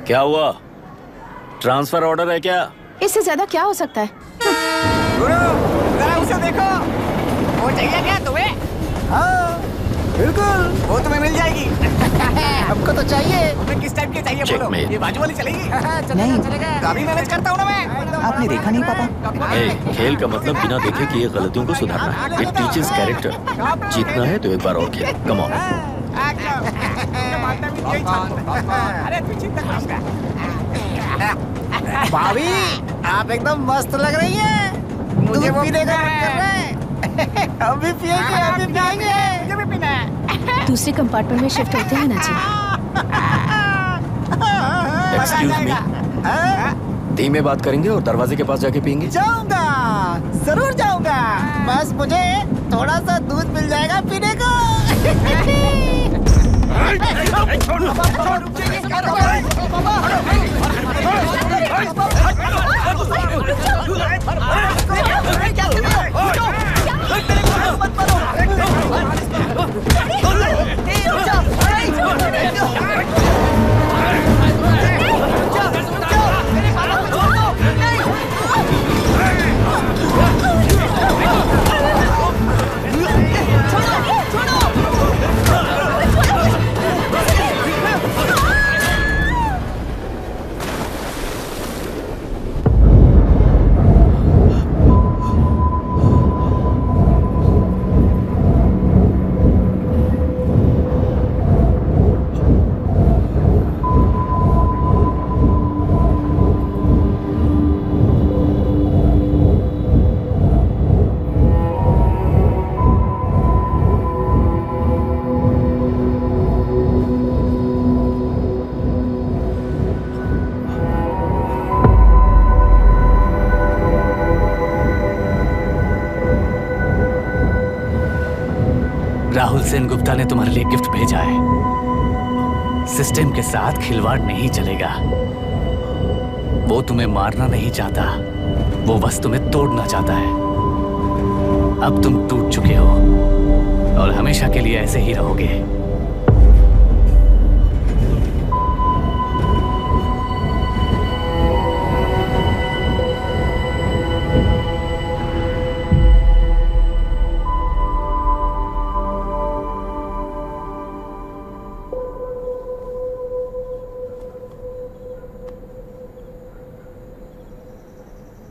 क्या हुआ? ट्रांसफर ऑर्डर है क्या? इससे ज्यादा क्या हो सकता है? जरा उसे देखो, वो चाहिए क्या तुम्हें? हाँ बिल्कुल, वो तुम्हें मिल जाएगी। हमको तो चाहिए। तुम्हें किस टाइप की चाहिए बोलो? ये बाजू वाली चलेगी? नहीं काफी मैनेज करता हूँ ना मैं। आपने देखा नहीं पापा? खेल का मतलब बिना देखे कि ये गलतियों को सुधारना है। It teaches character. जीतना है तो एक बार और खेल। Come on. अरे तू चिंता मत कर। भाभी आप एकदम मस्त लग रही हैं। मुझे वो पीने का मन कर रहा है। हम भी पिएंगे, हम भी पिएंगे। मुझे भी पीना है। दूसरे कंपार्टमेंट में शिफ्ट होते हैं ना जी। एक्सक्यूज मी, धीमे बात करेंगे और दरवाजे के पास जाके पियेंगे। जाऊंगा, जरूर जाऊंगा। बस मुझे थोड़ा सा दूध मिल जाएगा पीने को। राहुल सेन गुप्ता ने तुम्हारे लिए गिफ्ट भेजा है। सिस्टम के साथ खिलवाड़ नहीं चलेगा। वो तुम्हें मारना नहीं चाहता, वो बस तुम्हें तोड़ना चाहता है। अब तुम टूट चुके हो और हमेशा के लिए ऐसे ही रहोगे।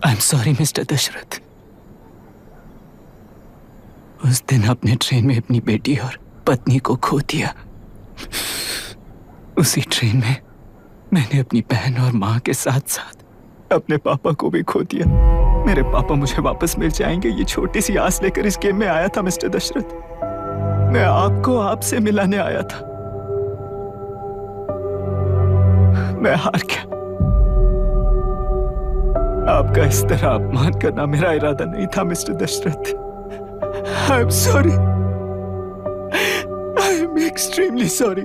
I'm sorry, mister Dasharath. उस दिन अपने ट्रेन में अपनी बेटी और पत्नी को खो दिया। उसी ट्रेन में मैंने अपनी बहन और माँ के साथ साथ अपने पापा को भी खो दिया। मेरे पापा मुझे वापस मिल जाएंगे, ये छोटी सी आस लेकर इस गेम में आया था मिस्टर दशरथ। मैं आपको आपसे मिलाने आया था। मैं हार गया। आपका इस तरह अपमान करना मेरा इरादा नहीं था mister Dasharath. I am sorry. I am extremely sorry.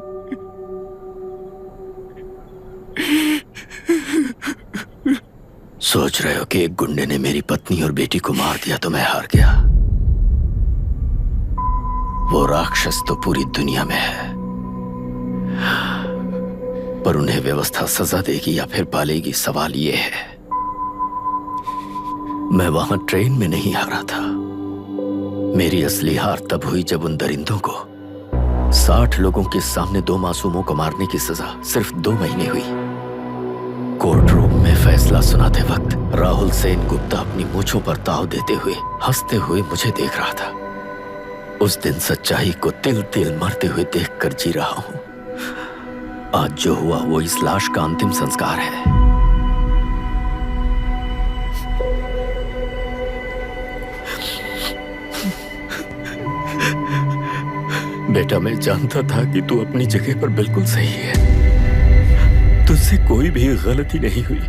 सोच रहे हो कि एक गुंडे ने मेरी पत्नी और बेटी को मार दिया तो मैं हार गया? वो राक्षस तो पूरी दुनिया में है, पर उन्हें व्यवस्था सजा देगी या फिर पालेगी, सवाल ये है। मैं वहां ट्रेन में नहीं हारा था। मेरी असली हार तब हुई जब उन दरिंदों को 60 लोगों के सामने 2 मासूमों को मारने की सजा सिर्फ 2 महीने हुई। कोर्ट रूम में फैसला सुनाते वक्त राहुल सेन गुप्ता अपनी मूंछों पर ताव देते हुए हंसते हुए मुझे देख रहा था। उस दिन सच्चाई को तिल तिल मरते हुए देखकर जी रहा हूं। आज जो हुआ वो इस लाश का अंतिम संस्कार है। बेटा, मैं जानता था कि तू अपनी जगह पर बिल्कुल सही है। तुझसे कोई भी गलती नहीं हुई,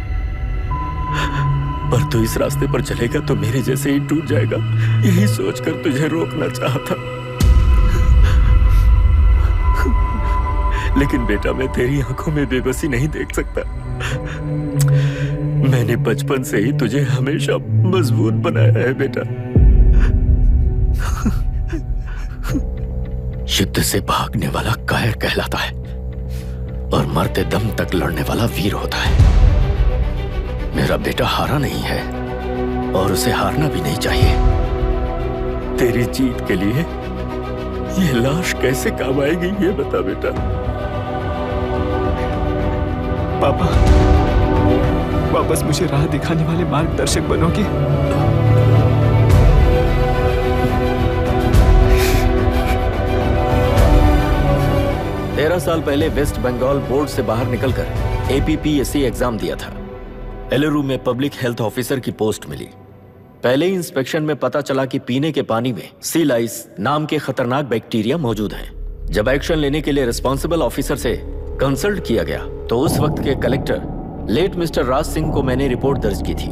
पर तू इस रास्ते पर चलेगा तो मेरे जैसे ही टूट जाएगा, यही सोचकर तुझे रोकना चाहता। लेकिन बेटा, मैं तेरी आंखों में बेबसी नहीं देख सकता। मैंने बचपन से ही तुझे हमेशा मजबूत बनाया है बेटा। युद्ध से भागने वाला कायर कहलाता है, और मरते दम तक लड़ने वाला वीर होता है। मेरा बेटा हारा नहीं है और उसे हारना भी नहीं चाहिए। तेरी जीत के लिए ये लाश कैसे काम आएगी ये बता बेटा। पापा, वापस मुझे राह दिखाने वाले मार्गदर्शक बनोगे? 13 साल पहले वेस्ट बंगाल बोर्ड से बाहर निकलकर APPSC एग्जाम दिया था। एलरू में पब्लिक हेल्थ ऑफिसर की पोस्ट मिली। पहले ही इंस्पेक्शन में पता चला कि पीने के पानी में सी लाइस नाम के खतरनाक बैक्टीरिया मौजूद हैं। जब एक्शन लेने के लिए रिस्पॉन्सिबल ऑफिसर से कंसल्ट किया गया तो उस वक्त के collector late mister Raj Singh को मैंने रिपोर्ट दर्ज की थी।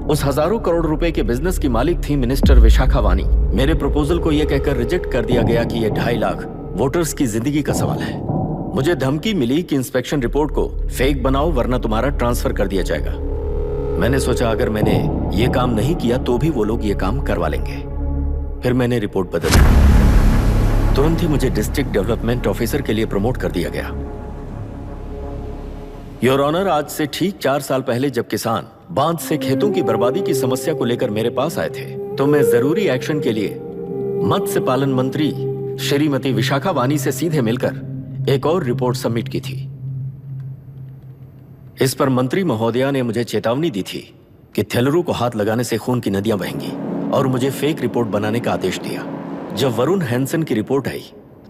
उस हजारों करोड़ रुपए के बिजनेस की मालिक थी मिनिस्टर विशाखा वानी। मेरे प्रपोजल को यह कहकर रिजेक्ट कर दिया गया कि यह 2.5 लाख वोटर्स की जिंदगी का सवाल है। मुझे धमकी मिली कि इंस्पेक्शन रिपोर्ट को फेक बनाओ वरना तुम्हारा ट्रांसफर कर दिया जाएगा। मैंने सोचा अगर मैंने ये काम नहीं किया तो भी वो लोग ये काम करवा लेंगे। फिर मैंने रिपोर्ट बदल दी। तुरंत ही मुझे डिस्ट्रिक्ट डेवलपमेंट ऑफिसर के लिए प्रमोट कर दिया गया। योर ऑनर, आज से ठीक 4 साल पहले जब किसान बांध से खेतों की बर्बादी की समस्या को लेकर मेरे पास आए थे तो मैं जरूरी एक्शन के लिए मत्स्य पालन मंत्री श्रीमती विशाखा वानी से सीधे मिलकर एक और रिपोर्ट सबमिट की थी। इस पर मंत्री महोदया ने मुझे चेतावनी दी थी कि थेलरू को हाथ लगाने से खून की नदियां बहेंगी और मुझे फेक रिपोर्ट बनाने का आदेश दिया। जब वरुण हैंसन की रिपोर्ट आई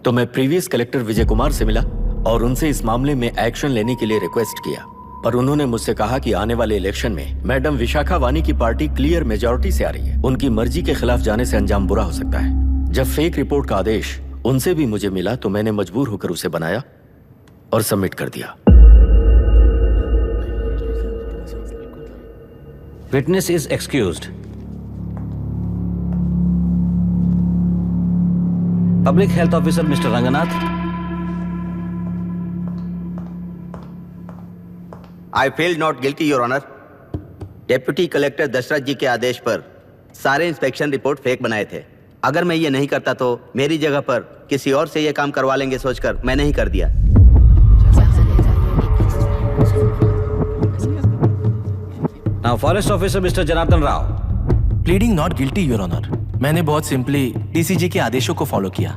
तो मैं प्रीवियस कलेक्टर विजय कुमार से मिला और उनसे इस मामले में एक्शन लेने के लिए रिक्वेस्ट किया, पर उन्होंने मुझसे कहा कि आने वाले इलेक्शन में मैडम विशाखा वानी की पार्टी क्लियर मेजॉरिटी से आ रही है। उनकी मर्जी के खिलाफ जाने से अंजाम बुरा हो सकता है। जब फेक रिपोर्ट का आदेश उनसे भी मुझे मिला तो मैंने मजबूर होकर उसे बनाया और सबमिट कर दिया। Witness is excused. Public health officer mister Ranganath. I feel not guilty your honour. Deputy collector Dashrath ji के आदेश पर सारे इंस्पेक्शन रिपोर्ट फेक बनाए थे। अगर मैं ये नहीं करता तो मेरी जगह पर किसी और से ये काम करवा लेंगे सोचकर मैं नहीं कर दिया। Now forest officer mister Janardhan Rao. Pleading not guilty your honour. मैंने बहुत सिंपली डीसीजी के आदेशों को फॉलो किया।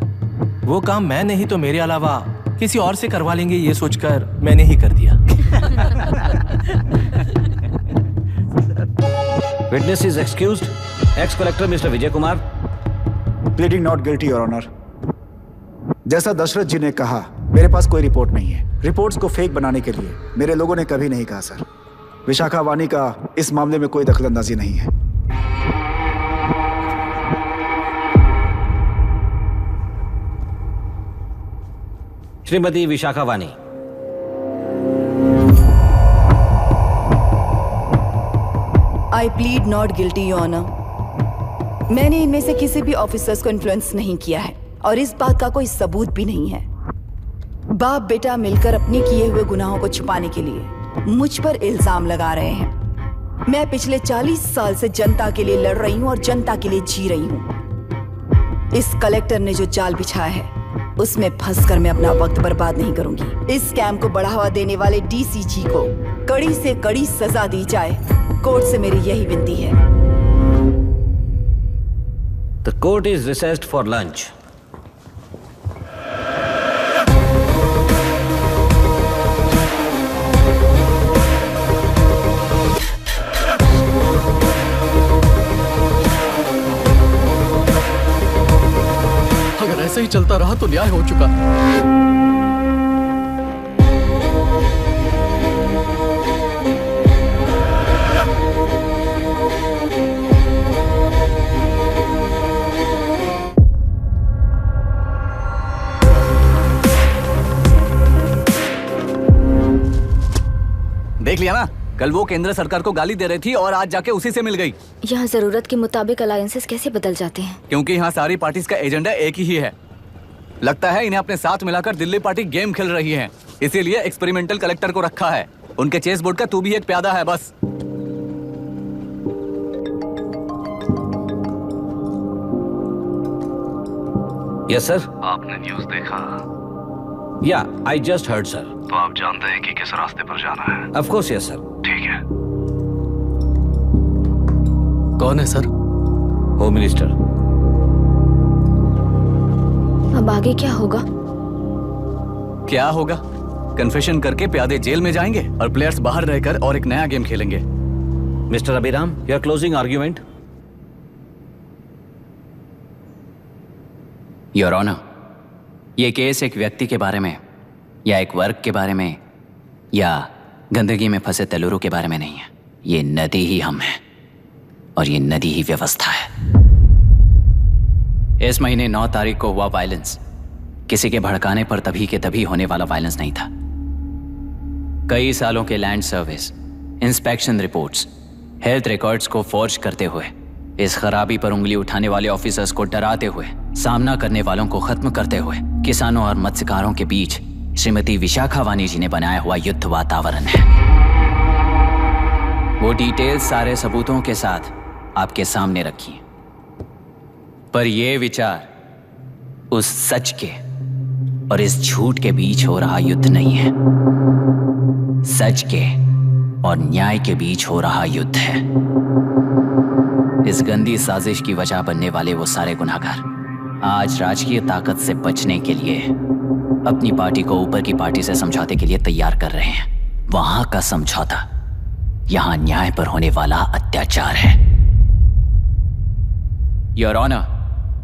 वो काम मैं नहीं तो मेरे अलावा किसी और से करवा लेंगे ये सोचकर मैंने ही कर दिया। Witness is excused. Ex collector mister Vijay Kumar. Pleading not guilty your honour. जैसा दशरथ जी ने कहा मेरे पास कोई रिपोर्ट नहीं है। रिपोर्ट्स को फेक बनाने के लिए मेरे लोगों ने कभी नहीं कहा सर। विशाखा वानी का इस मामले में कोई दखलंदाजी नहीं है। Shrimati Vishakha Wani. I plead not guilty your honour. मैंने इनमें से किसी भी ऑफिसर्स को इन्फ्लुएंस नहीं किया है और इस बात का कोई सबूत भी नहीं है। बाप बेटा मिलकर अपने किए हुए गुनाहों को छुपाने के लिए मुझ पर इल्जाम लगा रहे हैं। मैं पिछले 40 साल से जनता के लिए लड़ रही हूं और जनता के लिए जी रही हूं। इस कलेक्टर ने जो जाल बिछाया है उसमें फंसकर मैं अपना वक्त बर्बाद नहीं करूंगी। इस स्कैम को बढ़ावा देने वाले डीसीजी को कड़ी से कड़ी सजा दी जाए। कोर्ट से मेरी यही विनती है। The court is recessed for lunch. अगर ऐसे ही चलता रहा तो न्याय हो चुका। देख लिया ना, कल वो केंद्र सरकार को गाली दे रही थी और आज जाके उसी से मिल गई। यहाँ जरूरत के मुताबिक अलायंसेस कैसे बदल जाते हैं? क्योंकि यहाँ सारी पार्टीज का एजेंडा एक ही है। लगता है इन्हें अपने साथ मिलाकर दिल्ली पार्टी गेम खेल रही है, इसीलिए एक्सपेरिमेंटल कलेक्टर को रखा है। उनके चेस बोर्ड का तू भी एक प्यादा है बस। Yes sir. आपने न्यूज़ देखा? या आई जस्ट हर्ड सर। तो आप जानते हैं कि किस रास्ते पर जाना है? Of course yes sir. ठीक है। कौन है सर? Home minister. अब आगे क्या होगा? क्या होगा? कन्फेशन करके प्यादे जेल में जाएंगे और प्लेयर्स बाहर रहकर और एक नया गेम खेलेंगे। Mister Abhiram, your closing argument. Your honour, ये केस एक व्यक्ति के बारे में या एक वर्ग के बारे में या गंदगी में फंसे तेलुरु के बारे में नहीं है। ये नदी ही हम हैं और ये नदी ही व्यवस्था है। इस महीने 9 तारीख को हुआ वायलेंस किसी के भड़काने पर तभी के तभी होने वाला वायलेंस नहीं था। कई सालों के land service, inspection reports, health records को फॉर्ज करते हुए, इस खराबी पर उंगली उठाने वाले ऑफिसर्स को डराते हुए, सामना करने वालों को खत्म करते हुए, किसानों और मत्स्यकारों के बीच श्रीमती विशाखा वानी जी ने बनाया हुआ युद्ध वातावरण है। वो डिटेल्स सारे सबूतों के साथ आपके सामने रखी। पर ये विचार उस सच के और इस झूठ के बीच हो रहा युद्ध नहीं है, सच के और न्याय के बीच हो रहा युद्ध है। इस गंदी साजिश की वजह बनने वाले वो सारे गुनहगार आज राजकीय ताकत से बचने के लिए अपनी पार्टी को ऊपर की पार्टी से समझौते के लिए तैयार कर रहे हैं। वहां का समझौता यहां न्याय पर होने वाला अत्याचार है। योर ऑनर,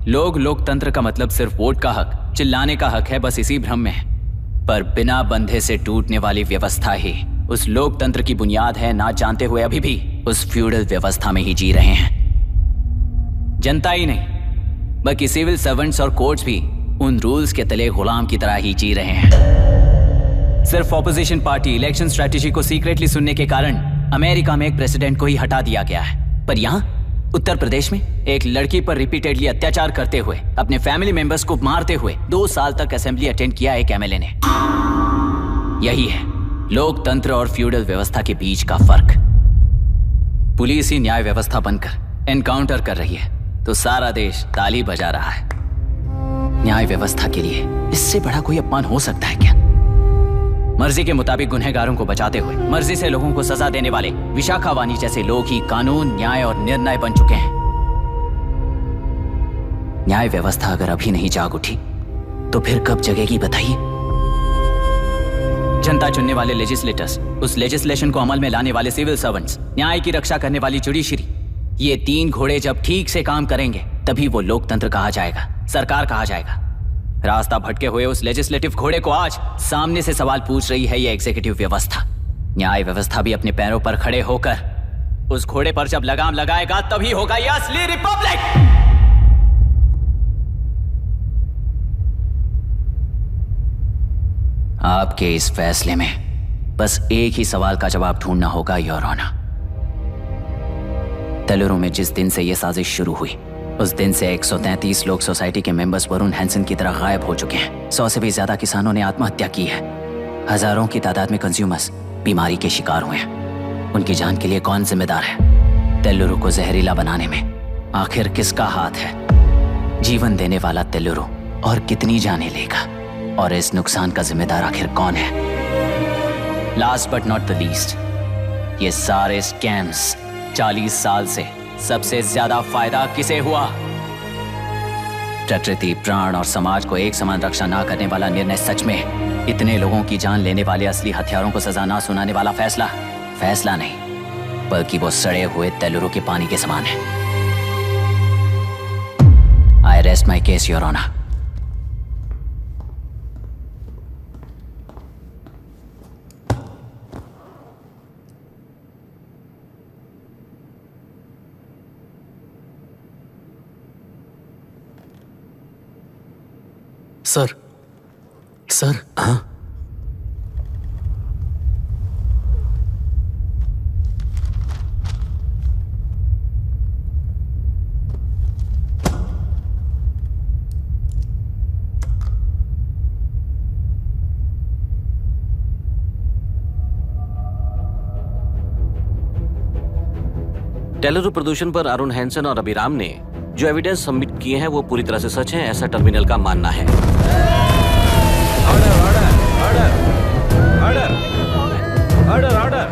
लोग लोकतंत्र का मतलब सिर्फ वोट का हक, चिल्लाने का हक है, बस इसी भ्रम में है। पर बिना बंधे से टूटने वाली व्यवस्था ही उस लोकतंत्र की बुनियाद है, ना जानते हुए अभी भी उस फ्यूडल व्यवस्था में ही जी रहे हैं। जनता ही नहीं बल्कि सिविल सर्वेंट्स और कोर्ट्स भी उन रूल्स के तले गुलाम की तरह ही जी रहे हैं। सिर्फ ऑपोजिशन पार्टी इलेक्शन स्ट्रेटेजी को सीक्रेटली सुनने के कारण अमेरिका में एक प्रेसिडेंट को ही हटा दिया गया है, पर यहां उत्तर प्रदेश में एक लड़की पर रिपीटेडली अत्याचार करते हुए, अपने फैमिली मेंबर्स को मारते हुए 2 साल तक असेंबली अटेंड किया एक एमएलए ने। यही है लोकतंत्र और फ्यूडल व्यवस्था के बीच का फर्क। पुलिस ही न्याय व्यवस्था बनकर एनकाउंटर कर रही है तो सारा देश ताली बजा रहा है। न्याय व्यवस्था के लिए इससे बड़ा कोई अपमान हो सकता है क्या? मर्जी के मुताबिक गुनहगारों को बचाते हुए मर्जी से लोगों को सजा देने वाले विशाखा वानी जैसे लोग ही कानून, न्याय और निर्णय बन चुके हैं। न्याय व्यवस्था अगर अभी नहीं जाग उठी तो फिर कब जगेगी बताइए? जनता चुनने वाले लेजिस्लेटर्स, उस लेजिस्लेशन को अमल में लाने वाले सिविल सर्वेंट्स, न्याय की रक्षा करने वाली जुडिशरी, ये 3 घोड़े जब ठीक से काम करेंगे तभी वो लोकतंत्र कहा जाएगा, सरकार कहा जाएगा। रास्ता भटके हुए उस लेजिस्लेटिव घोड़े को आज सामने से सवाल पूछ रही है ये एग्जीक्यूटिव व्यवस्था। न्याय व्यवस्था भी अपने पैरों पर खड़े होकर उस घोड़े पर जब लगाम लगाएगा तभी होगा ये असली रिपब्लिक। आपके इस फैसले में बस एक ही सवाल का जवाब ढूंढना होगा योर ऑनर। तेलुरु में जिस दिन से यह साजिश शुरू हुई उस दिन से 133 लोग सोसाइटी के मेंबर्स वरुण हैंसन की तरह गायब हो चुके हैं। 100 से भी ज्यादा किसानों ने आत्महत्या की है। हजारों की तादाद में कंज्यूमर्स बीमारी के शिकार हुए हैं। उनकी जान के लिए कौन जिम्मेदार है? तेलुरु को जहरीला बनाने में आखिर किसका हाथ है? जीवन देने वाला तेलुरु और कितनी जाने लेगा? और इस नुकसान का जिम्मेदार आखिर कौन है? Last but not the least, ये सारे स्कैम्स 40 साल से सबसे ज्यादा फायदा किसे हुआ? प्रकृति, प्राण और समाज को एक समान रक्षा ना करने वाला निर्णय सच में इतने लोगों की जान लेने वाले असली हथियारों को सजा ना सुनाने वाला फैसला नहीं बल्कि वो सड़े हुए तेलुरु के पानी के समान है। I rest my case your honour. Sir, हाँ? तेलुरु प्रदूषण पर अरुण हैंसन और अभिराम ने जो एविडेंस सबमिट किए हैं वो पूरी तरह से सच हैं, ऐसा टर्मिनल का मानना है। Order, order. Order order order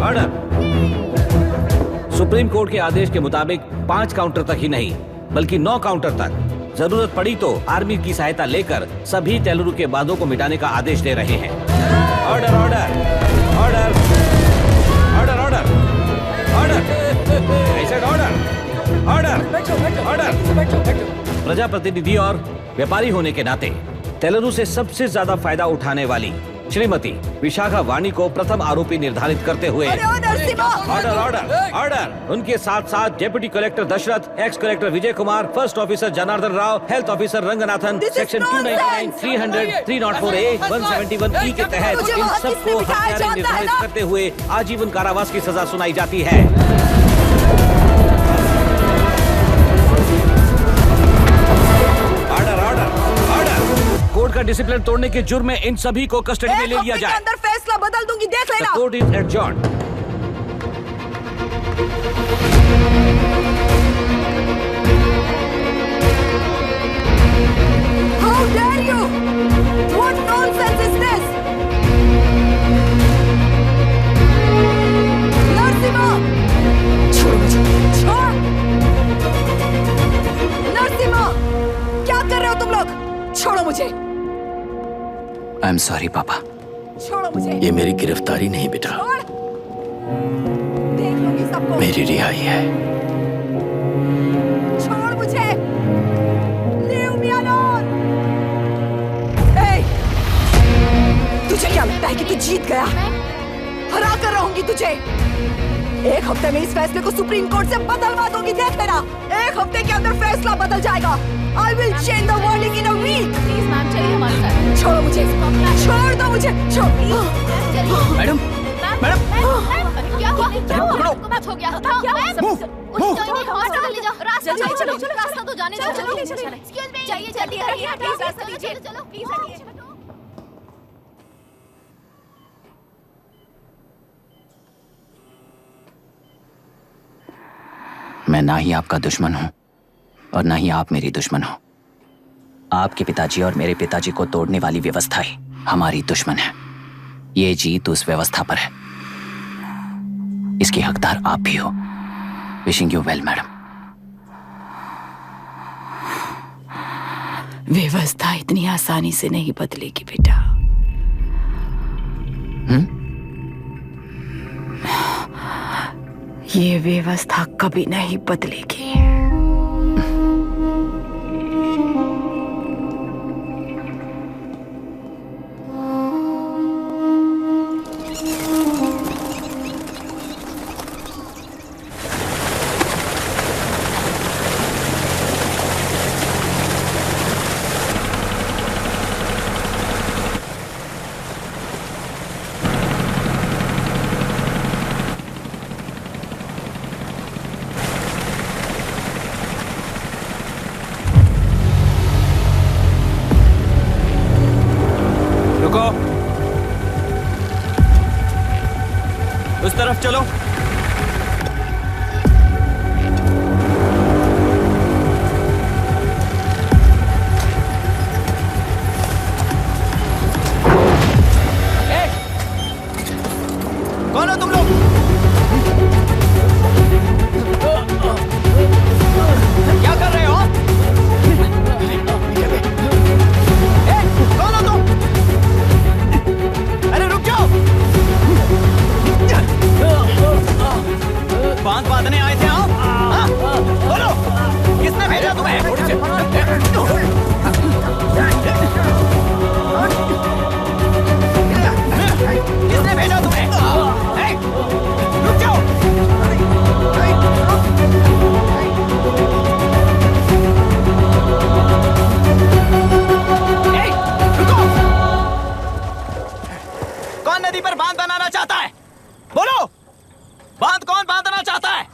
order. Supreme court के आदेश के मुताबिक 5 काउंटर तक ही नहीं बल्कि 9 काउंटर तक, जरूरत पड़ी तो आर्मी की सहायता लेकर सभी तेलुरु के बांधों को मिटाने का आदेश दे रहे हैं। Order order order order order order order order order. प्रजाप्रतिनिधि और व्यापारी होने के नाते तेलुरु से सबसे ज्यादा फायदा उठाने वाली श्रीमती विशाखा वाणी को प्रथम आरोपी निर्धारित करते हुए ऑर्डर ऑर्डर ऑर्डर। उनके साथ साथ deputy collector Dashrath, ex collector Vijay Kumar, first officer Janardhan Rao, health officer Ranganathan, section 299, 300, 304A, 171E के तहत इन सबको हत्यारे निर्धारित करते हुए आजीवन कारावास की सजा सुनाई जाती है। कोर्ट का डिसिप्लिन तोड़ने के जुर्म में इन सभी को कस्टडी में ले लिया जाए। अंदर फैसला बदल दूंगी, देख लेना। Court is adjourned. How dare you? What nonsense is this? Narasimha, छोड़ मुझे, छोड़। नरसिम्हा, क्या कर रहे हो तुम लोग? छोड़ो मुझे। आई एम सॉरी पापा। छोड़ो मुझे। ये मेरी गिरफ्तारी नहीं बेटा, देख लूंगी सबको। मेरी रिहाई है। छोड़ मुझे। Leave me alone. Hey, तुझे क्या लगता है कि तू जीत गया? हरा कर रहूंगी तुझे। एक हफ्ते में इस फैसले को सुप्रीम कोर्ट से बदलवा दूंगी, देख लेना। एक हफ्ते के अंदर फैसला बदल जाएगा। I will change the verdict in a week. Please ma'am, चलिए हमारे साथ। छोड़ो मुझे, छोड़ दो मुझे, छोड़। मैडम, मैडम, क्या हुआ? क्या हुआ? कुछ हो गया? क्या? हॉस्पिटल ले जाओ। रास्ता चलो, रास्ता तो जाने दो। चलो, एक्सक्यूज मी, चाहिए जल्दी हटिए, प्लीज रास्ता दीजिए। चलो, प्लीज हटिए। मैं ना ही आपका दुश्मन हूं और ना ही आप मेरी दुश्मन हो। आपके पिताजी और मेरे पिताजी को तोड़ने वाली व्यवस्था ही हमारी दुश्मन है। ये जीत उस व्यवस्था पर है, इसकी हकदार आप भी हो। Wishing you well madam. व्यवस्था इतनी आसानी से नहीं बदलेगी बेटा। ये व्यवस्था कभी नहीं बदलेगी। उस तरफ चलो। कौन हो तुम लोग? क्या कर रहे हो? कौन हो तुम? अरे रुक जाओ। बांध बांधने आए थे आप? बोलो, किसने भेजा तुम्हें? किसने भेजा तुम्हें? रुक जाओ। रुको। कौन नदी पर बांध बनाना चाहता है? बोलो, बांध कौन बांधना चाहता है?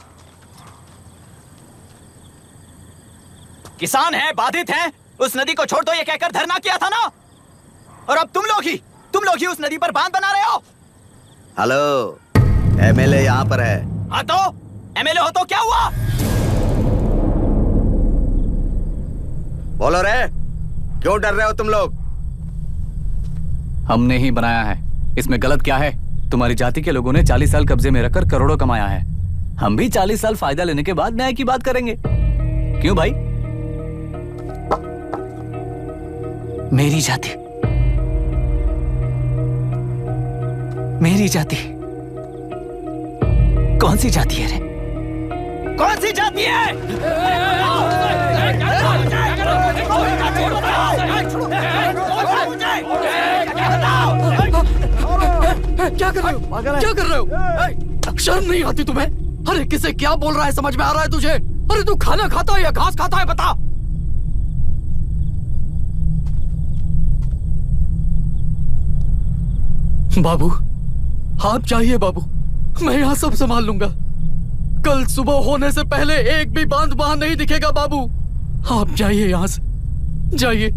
किसान हैं, बाधित हैं, उस नदी को छोड़ दो ये कहकर धरना किया था ना। और अब तुम लोग ही उस नदी पर बांध बना रहे हो। हेलो, एमएलए यहाँ पर है। हाँ तो एमएलए हो तो क्या हुआ? बोलो रे, क्यों डर रहे हो तुम लोग? हमने ही बनाया है। इसमें गलत क्या है? तुम्हारी जाति के लोगों ने 40 साल कब्जे में रखकर करोड़ों कमाया है। हम भी 40 साल फायदा लेने के बाद न्याय की बात करेंगे। क्यों भाई? मेरी जाति, मेरी जाति कौन सी जाति है रे? कौन सी जाति है? क्या कर रहे हो? क्या कर रहे हो? शर्म नहीं आती तुम्हें? अरे किसे क्या बोल रहा है समझ में आ रहा है तुझे? अरे तू खाना खाता है या घास खाता है बता। बाबू आप चाहिए बाबू, मैं यहाँ सब संभाल लूंगा। कल सुबह होने से पहले एक भी बांध वहां नहीं दिखेगा बाबू। आप जाइए यहाँ से, जाइए।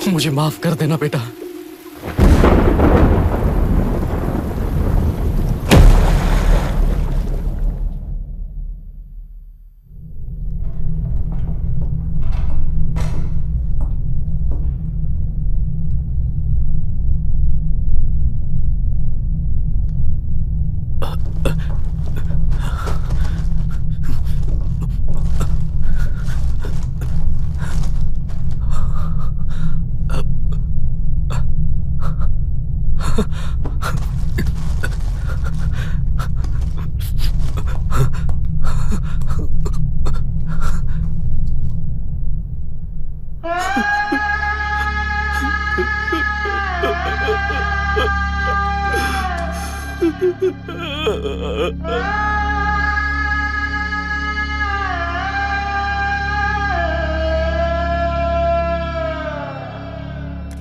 मुझे माफ कर देना बेटा।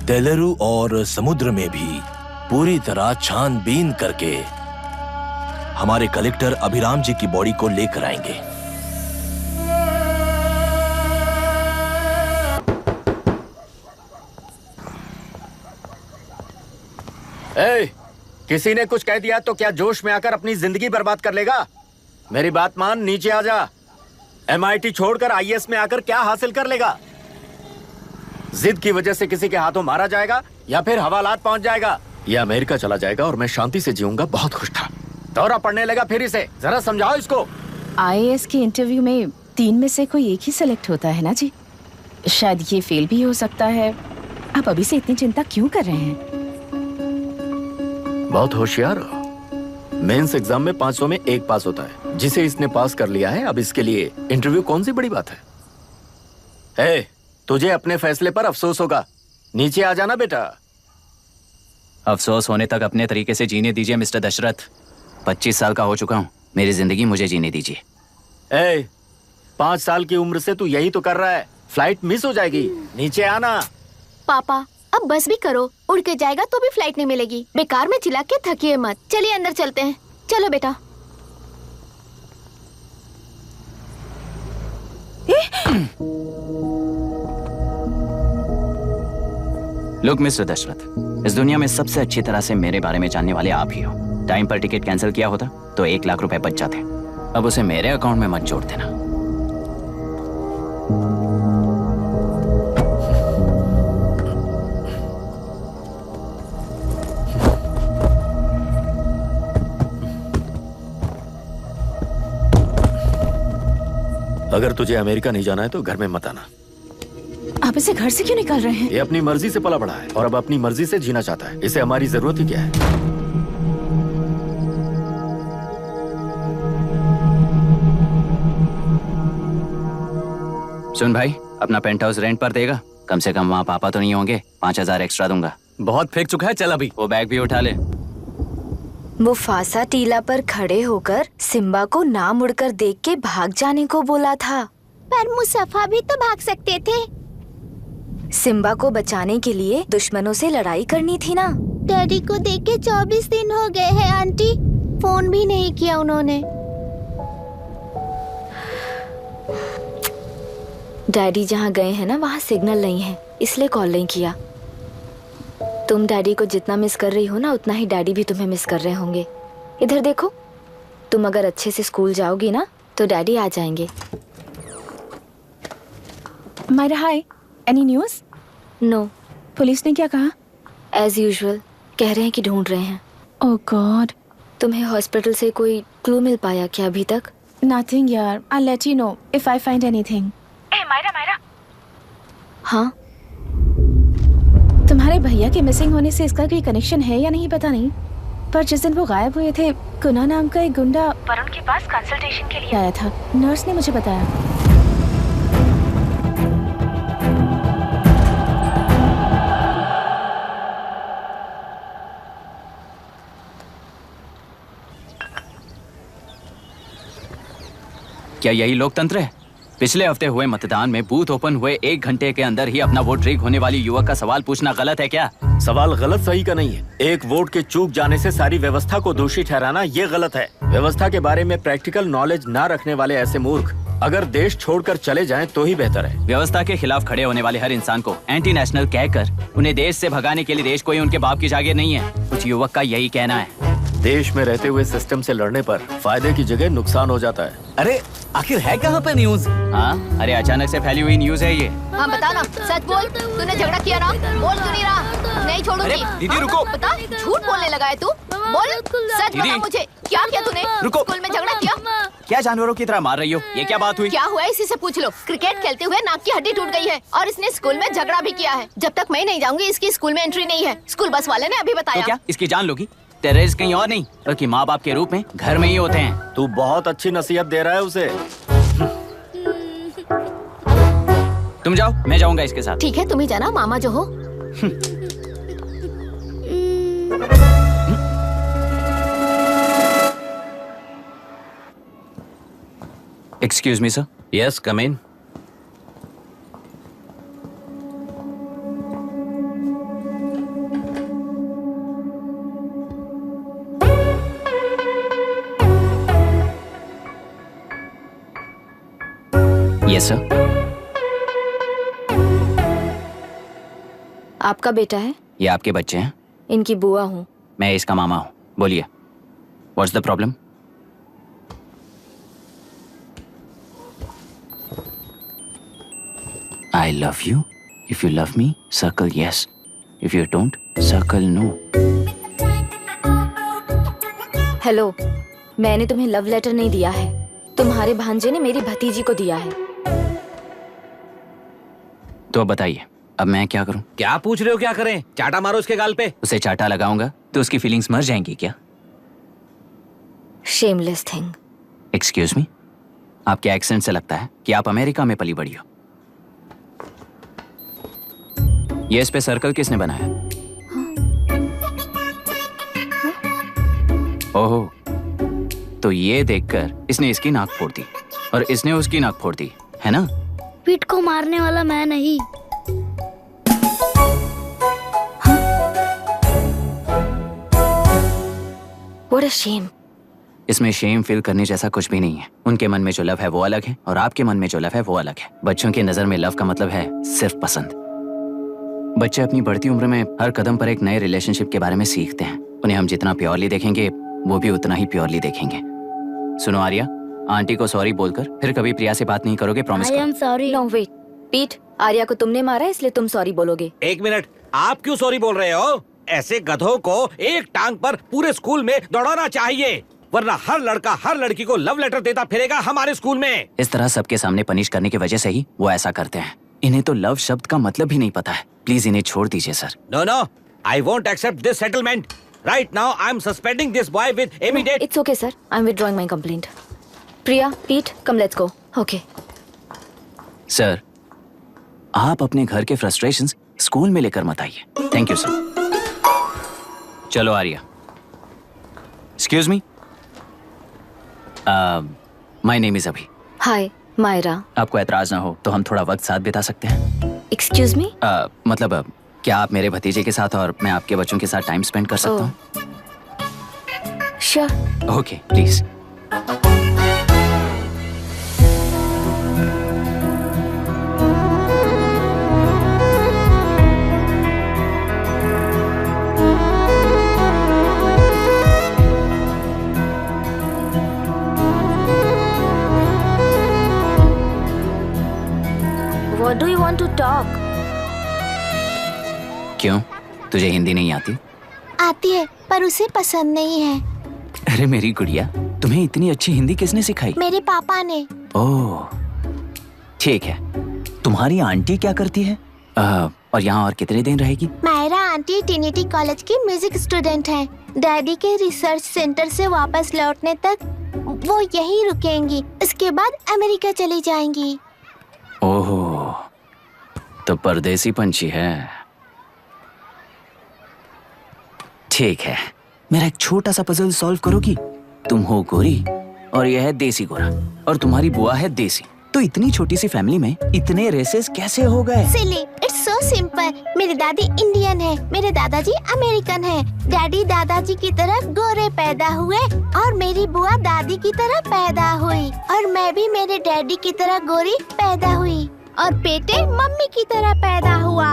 तेलुरु और समुद्र में भी पूरी तरह छानबीन करके हमारे कलेक्टर अभिराम जी की बॉडी को लेकर आएंगे। किसी ने कुछ कह दिया तो क्या जोश में आकर अपनी जिंदगी बर्बाद कर लेगा? मेरी बात मान, नीचे आ जा। MIT छोड़कर IAS में आकर क्या हासिल कर लेगा? जिद की वजह से किसी के हाथों मारा जाएगा या फिर हवालात पहुंच जाएगा या अमेरिका चला जाएगा और मैं शांति से जीऊंगा। बहुत खुश था। दौरा पड़ने लगा फिर इसे। जरा समझाओ इसको। IAS के इंटरव्यू में 3 में से कोई एक ही सेलेक्ट होता है ना जी? शायद ये फेल भी हो सकता है। आप अभी से इतनी चिंता क्यों कर रहे हैं? बहुत होशियार हो। मेंस एग्जाम में 500 में 1 पास होता है, जिसे इसने पास कर लिया है। अब इसके लिए इंटरव्यू कौन सी बड़ी बात है? तुझे अपने फैसले पर अफसोस होगा। नीचे आ जाना बेटा। अफसोस होने तक अपने तरीके से जीने दीजिए मिस्टर दशरथ। 25 साल का हो चुका हूँ, मेरी जिंदगी मुझे जीने दीजिए। 5 साल की उम्र से तू यही तो कर रहा है। फ्लाइट मिस हो जाएगी। नीचे आना। पापा अब बस भी करो, उड़ के जाएगा तो भी फ्लाइट नहीं मिलेगी। बेकार में चिल्ला के थकिए मत। चलिए अंदर चलते हैं। चलो बेटा। लुक मिस्टर दशरथ, इस दुनिया में सबसे अच्छी तरह से मेरे बारे में जानने वाले आप ही हो। टाइम पर टिकट कैंसिल किया होता तो 1 लाख रुपए बच जाते। अब उसे मेरे अकाउंट में मत जोड़ देना। अगर तुझे अमेरिका नहीं जाना है तो घर में मत आना। आप इसे घर से क्यों निकाल रहे हैं? ये अपनी मर्जी से पला बड़ा है और अब अपनी मर्जी से जीना चाहता है। इसे हमारी जरूरत ही क्या है? सुन भाई, अपना पेंट हाउस रेंट पर देगा? कम से कम वहाँ पापा तो नहीं होंगे। 5,000 एक्स्ट्रा दूंगा। बहुत फेंक चुका है, चल अभी। वो बैग भी उठा ले। मुफासा टीला पर खड़े होकर सिम्बा को ना मुड़कर देख के भाग जाने को बोला था। पर मुसफा भी तो भाग सकते थे। सिम्बा को बचाने के लिए दुश्मनों से लड़ाई करनी थी ना। डैडी को देख के 24 दिन हो गए हैं आंटी, फोन भी नहीं किया उन्होंने। डैडी जहाँ गए हैं ना वहाँ सिग्नल नहीं है, इसलिए कॉल नहीं किया। तुम डैडी को जितना मिस कर रही हो ना उतना ही डैडी भी तुम्हें मिस कर रहे होंगे। इधर देखो, तुम अगर अच्छे से स्कूल जाओगी ना तो डैडी आ जाएंगे। मायरा हाय, एनी न्यूज़? नो। पुलिस ने क्या कहा? एज यूजुअल कह रहे हैं कि ढूंढ रहे हैं। ओह गॉड। तुम्हें हॉस्पिटल से कोई क्लू मिल पाया क्या अभी तक? नथिंग यार, I let you know if I find anything. Myra. हाँ, तुम्हारे भैया के मिसिंग होने से इसका कोई कनेक्शन है या नहीं पता नहीं, पर जिस दिन वो गायब हुए थे कुना नाम का एक गुंडा वरुण के पास कंसल्टेशन के लिए आया था। नर्स ने मुझे बताया। क्या यही लोकतंत्र है? पिछले हफ्ते हुए मतदान में बूथ ओपन हुए 1 घंटे के अंदर ही अपना वोट रीक होने वाली युवक का सवाल पूछना गलत है क्या? सवाल गलत सही का नहीं है। एक वोट के चूक जाने से सारी व्यवस्था को दोषी ठहराना ये गलत है। व्यवस्था के बारे में प्रैक्टिकल नॉलेज ना रखने वाले ऐसे मूर्ख अगर देश छोड़कर चले जाएं तो ही बेहतर है। व्यवस्था के खिलाफ खड़े होने वाले हर इंसान को एंटी नेशनल कहकर उन्हें देश से भगाने के लिए देश कोई उनके बाप की जागीर नहीं है। कुछ युवक का यही कहना है। देश में रहते हुए सिस्टम से लड़ने पर फायदे की जगह नुकसान हो जाता है। अरे आखिर है कहाँ पे न्यूज? हाँ, अरे अचानक से फैली हुई न्यूज है ये। हाँ बता ना, सच बोल, तूने झगड़ा किया ना? बोल क्यों नहीं रहा? नहीं छोड़ूंगी। दीदी रुको। बता, झूठ बोलने लगा है तू? बोल, सच बता मुझे, क्या किया तूने? रुको। स्कूल में झगड़ा किया? क्या जानवरों की तरह मार रही हो? ये क्या बात हुई? क्या हुआ इसी से पूछ लो। क्रिकेट खेलते हुए नाक की हड्डी टूट गई है और इसने स्कूल में झगड़ा भी किया है। जब तक मैं नहीं जाऊंगी इसकी स्कूल में एंट्री नहीं है। स्कूल बस वाले ने अभी बताया। तो क्या इसकी जान लोगी? टेररिस्ट कहीं और नहीं बल्कि माँ बाप के रूप में घर में ही होते हैं। तू बहुत अच्छी नसीहत दे रहा है उसे। तुम जाओ, मैं जाऊंगा इसके साथ। ठीक है, तुम ही जाना, मामा जो हो। Excuse me sir. Yes, come in. Yes sir. आपका बेटा है? ये आपके बच्चे हैं? इनकी बुआ हूँ। मैं इसका मामा हूँ। बोलिए, what's the problem? I love you. If you love me, circle yes. If you don't, circle no. Hello, मैंने तुम्हें लव लेटर नहीं दिया है। तुम्हारे भांजे ने मेरी भतीजी को दिया है। तो अब बताइए, अब मैं क्या करूं? क्या पूछ रहे हो? क्या करें? चाटा मारो उसके गाल पे। उसे चाटा लगाऊंगा तो उसकी फीलिंग्स मर जाएंगी क्या? Shameless thing. एक्सक्यूज मी, आपके एक्सेंट से लगता है कि आप अमेरिका में पली बड़ी हो। ये इस पे सर्कल किसने बनाया? ओहो, तो ये देखकर इसने इसकी नाक फोड़ दी और इसने उसकी नाक फोड़ दी, है ना? पीठ को मारने वाला मैं नहीं। What a shame. इसमें शेम फील करने जैसा कुछ भी नहीं है। उनके मन में जो लव है वो अलग है और आपके मन में जो लव है वो अलग है। बच्चों की नजर में लव का मतलब है सिर्फ पसंद। बच्चे अपनी बढ़ती उम्र में हर कदम पर एक नए रिलेशनशिप के बारे में सीखते हैं। उन्हें हम जितना प्योरली देखेंगे वो भी उतना ही प्योरली देखेंगे। सुनो आर्या, आंटी को सॉरी बोलकर फिर कभी प्रिया से बात नहीं करोगे, प्रॉमिस करो। I am sorry. No wait. पीट, आर्या को तुमने मारा इसलिए तुम सॉरी बोलोगे। एक मिनट, आप क्यों सॉरी बोल रहे हो? ऐसे गधों को एक टांग पर पूरे स्कूल में दौड़ाना चाहिए। वरना हर लड़का हर लड़की को लव लेटर देता फिरेगा हमारे स्कूल में। इस तरह सबके सामने पनिश करने की वजह से ही वो ऐसा करते हैं। इन्हें तो लव शब्द का मतलब भी नहीं पता है। प्लीज इन्हें छोड़ दीजिए sir. No no, I won't accept this settlement. Right now I am suspending this boy with immediate. It's okay sir, I am withdrawing my complaint. Priya, Pete, come let's go. Okay sir, आप अपने घर के frustrations school में लेकर मत आइए। Thank you sir. चलो Arya. Excuse me, my name is Abhi. Hi Myra. आपको एतराज ना हो तो हम थोड़ा वक्त साथ बिता सकते हैं? एक्सक्यूज मी, मतलब क्या आप मेरे भतीजे के साथ और मैं आपके बच्चों के साथ टाइम स्पेंड कर सकता हूँ? Sure. Okay please. What do you want to talk? क्यों, तुझे हिंदी नहीं आती? आती है पर उसे पसंद नहीं है। अरे मेरी गुड़िया, तुम्हें इतनी अच्छी हिंदी किसने सिखाई? मेरे पापा ने। ओह ठीक है। तुम्हारी आंटी क्या करती है? और यहाँ और कितने दिन रहेगी? मायरा आंटी ट्रिनिटी कॉलेज की म्यूजिक स्टूडेंट है। डैडी के रिसर्च सेंटर से वापस लौटने तक वो यहीं रुकेंगी। इसके बाद अमेरिका चली जाएंगी। ओहो, तो परदेसी पंछी है। ठीक है, मेरा एक छोटा सा पजल सॉल्व करोगी? तुम हो गोरी और यह है देसी गोरा और तुम्हारी बुआ है देसी। तो इतनी छोटी सी फैमिली में इतने रेसेस कैसे हो गए? सिली, इट्स सो सिंपल। मेरी दादी इंडियन है, मेरे दादाजी अमेरिकन है। डैडी दादाजी की तरह गोरे पैदा हुए और मेरी बुआ दादी की तरह पैदा हुई और मैं भी मेरे डैडी की तरह गोरी पैदा हुई और बेटे मम्मी की तरह पैदा हुआ।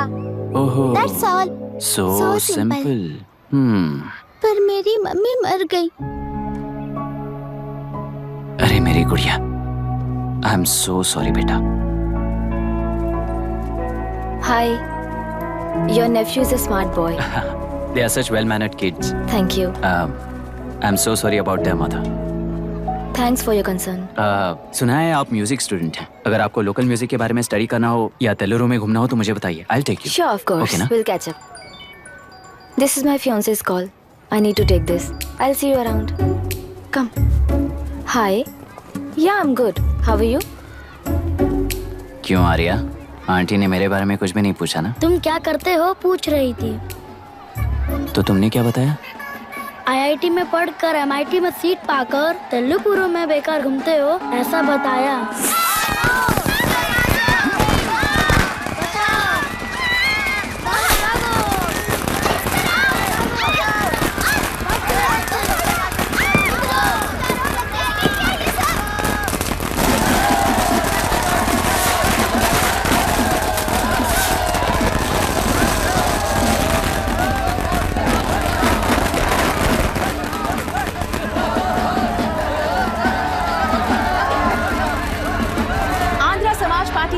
ओहो, That's all. so simple. पर मेरी मम्मी मर गई। अरे मेरी गुड़िया, आई एम सो सॉरी बेटा। Hi, your nephew is a smart boy. They are such well-mannered kids. Thank you. I'm so sorry about their mother. Thanks for your concern. सुना है आप म्यूजिक स्टूडेंट हैं। अगर आपको लोकल म्यूजिक के बारे में स्टडी करना हो या तेलुरु में घूमना हो तो मुझे बताइए। I'll take you. Sure, of course. Okay, ना? We'll catch up. This is my fiance's call. I need to take this. I'll see you around. Come. Hi. Yeah, I'm good. How are you? क्यों Arya, aunty ने मेरे बारे में कुछ भी नहीं पूछा ना? तुम क्या करते हो पूछ रही थी। तो तुमने क्या बताया? IIT में पढ़कर MIT में सीट पाकर तेलुगु में बेकार घूमते हो ऐसा बताया।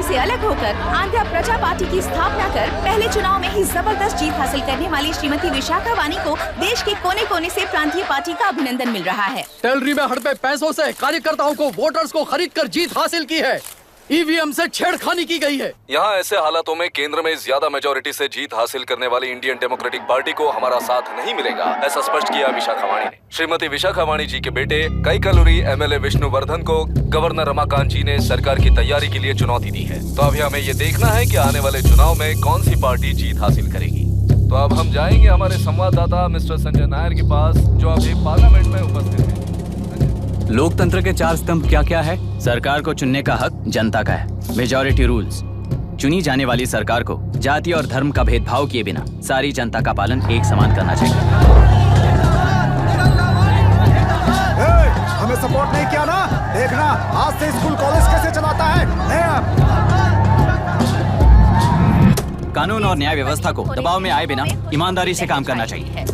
से अलग होकर आंध्र प्रजा पार्टी की स्थापना कर पहले चुनाव में ही जबरदस्त जीत हासिल करने वाली श्रीमती विशाखा वानी को देश के कोने कोने से प्रांतीय पार्टी का अभिनंदन मिल रहा है। टेलरी में हड़पे पैसों से कार्यकर्ताओं को वोटर्स को खरीद कर जीत हासिल की है। ईवीएम से छेड़खानी की गई है। यहाँ ऐसे हालातों में केंद्र में ज्यादा मेजोरिटी से जीत हासिल करने वाली इंडियन डेमोक्रेटिक पार्टी को हमारा साथ नहीं मिलेगा, ऐसा स्पष्ट किया विशाखा वाणी ने। श्रीमती विशाखा वाणी जी के बेटे कैकलूरी MLA विष्णुवर्धन को गवर्नर रमाकांत जी ने सरकार की तैयारी के लिए चुनौती दी है। तो अभी हमें ये देखना है कि आने वाले चुनाव में कौन सी पार्टी जीत हासिल करेगी। तो अब हम जाएंगे हमारे संवाददाता मिस्टर संजय नायर के पास, जो अभी पार्लियामेंट में उपस्थित है। लोकतंत्र के 4 स्तंभ क्या क्या है? सरकार को चुनने का हक जनता का है। Majority rules. चुनी जाने वाली सरकार को जाति और धर्म का भेदभाव किए बिना सारी जनता का पालन एक समान करना चाहिए। हमें सपोर्ट नहीं किया ना, देखना आज से स्कूल कॉलेज कैसे चलाता है। कानून और न्याय व्यवस्था को दबाव में आए बिना ईमानदारी से काम करना चाहिए।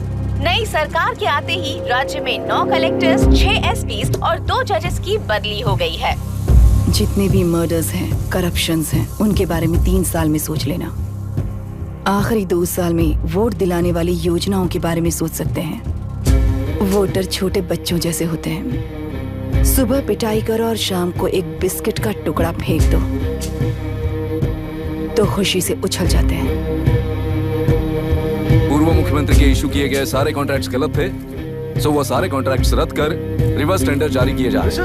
नई सरकार के आते ही राज्य में 9 कलेक्टर्स, 6 SPs और 2 जजेस की बदली हो गई है। जितने भी मर्डर्स हैं, करप्शंस हैं, उनके बारे में 3 साल में सोच लेना। आखिरी 2 साल में वोट दिलाने वाली योजनाओं के बारे में सोच सकते हैं। वोटर छोटे बच्चों जैसे होते हैं। सुबह पिटाई करो और शाम को एक बिस्किट का टुकड़ा फेंक दो तो खुशी से उछल जाते हैं। पूर्व मुख्यमंत्री के इशू किए गए सारे कॉन्ट्रैक्ट्स गलत थे, सो वो सारे कॉन्ट्रैक्ट्स रद्द कर रिवर्स टेंडर जारी किए जा रहे हैं।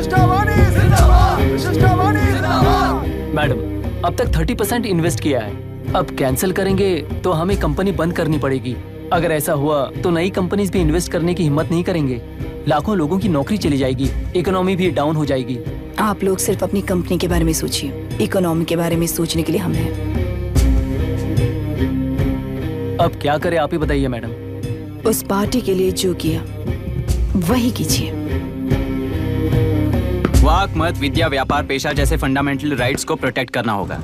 मैडम, अब तक 30% इन्वेस्ट किया है, अब कैंसिल करेंगे तो हमें कंपनी बंद करनी पड़ेगी। अगर ऐसा हुआ तो नई कंपनीज भी इन्वेस्ट करने की हिम्मत नहीं करेंगे। लाखों लोगों की नौकरी चली जाएगी, इकोनॉमी भी डाउन हो जाएगी। आप लोग सिर्फ अपनी कंपनी के बारे में सोचिए, इकोनॉमी के बारे में सोचने के लिए हम हैं। अब क्या करें आप ही बताइए मैडम। उस पार्टी के लिए जो किया वही कीजिए। वाक, मत, विद्या, व्यापार, पेशा जैसे फंडामेंटल राइट्स को प्रोटेक्ट करना होगा।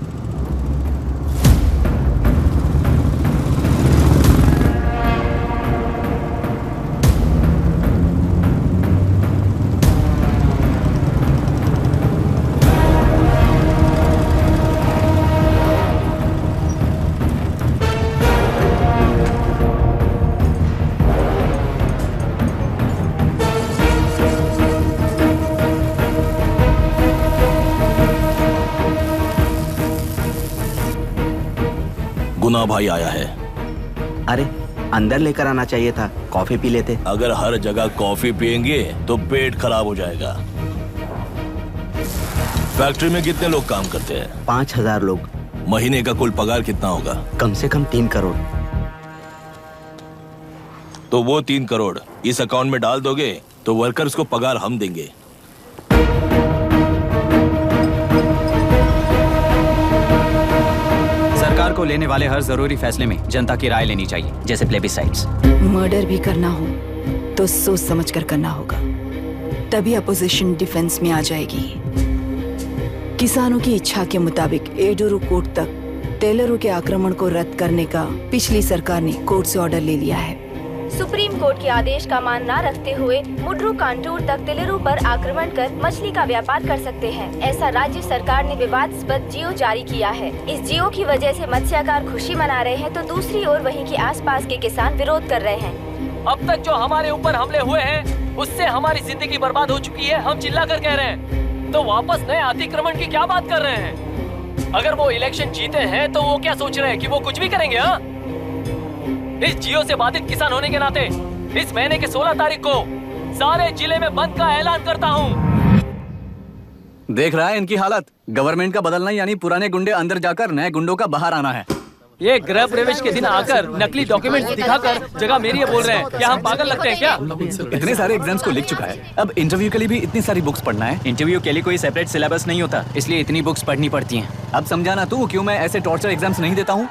गुना भाई आया है। अरे अंदर लेकर आना चाहिए था, कॉफी पी लेते। अगर हर जगह कॉफी पियेंगे तो पेट खराब हो जाएगा। फैक्ट्री में कितने लोग काम करते हैं? 5000 लोग। महीने का कुल पगार कितना होगा? कम से कम 3 करोड़। तो वो 3 करोड़ इस अकाउंट में डाल दोगे तो वर्कर्स को पगार हम देंगे। सरकार को लेने वाले हर जरूरी फैसले में जनता की राय लेनी चाहिए, जैसे प्लेबिसाइट्स। मर्डर भी करना हो तो सोच समझ कर करना होगा, तभी अपोजिशन डिफेंस में आ जाएगी। किसानों की इच्छा के मुताबिक एडोरू कोर्ट तक टेलरों के आक्रमण को रद्द करने का पिछली सरकार ने कोर्ट से ऑर्डर ले लिया है। सुप्रीम कोर्ट के आदेश का मान न रखते हुए मुड्रू कांटूर तक टेलरों पर आक्रमण कर मछली का व्यापार कर सकते हैं, ऐसा राज्य सरकार ने विवादास्पद जियो जारी किया है। इस जियो की वजह से मत्स्यकार खुशी मना रहे हैं तो दूसरी ओर वहीं के आसपास के किसान विरोध कर रहे हैं। अब तक जो हमारे ऊपर हमले हुए हैं उससे हमारी जिंदगी बर्बाद हो चुकी है, हम चिल्ला कर कह रहे हैं, तो वापस नए अतिक्रमण की क्या बात कर रहे हैं? अगर वो इलेक्शन जीते हैं तो वो क्या सोच रहे हैं कि वो कुछ भी करेंगे? हाँ, इस जियो से बाधित किसान होने के नाते इस महीने के 16 तारीख को सारे जिले में बंद का ऐलान करता हूँ। देख रहा है इनकी हालत। गवर्नमेंट का बदलना यानी पुराने गुंडे अंदर जाकर नए गुंडों का बाहर आना है। ये गृह प्रवेश के दिन आकर नकली डॉक्यूमेंट्स दिखाकर जगह मेरी है बोल रहे हैं। क्या हम पागल लगते हैं क्या? इतने सारे एग्जाम्स को लिख चुका है, अब इंटरव्यू के लिए भी इतनी सारी बुक्स पढ़ना है। इंटरव्यू के लिए कोई सेपरेट सिलेबस नहीं होता, इसलिए इतनी बुक्स पढ़नी पड़ती हैं। अब समझाना तू क्यों मैं ऐसे टॉर्चर एग्जाम्स नहीं देता हूँ।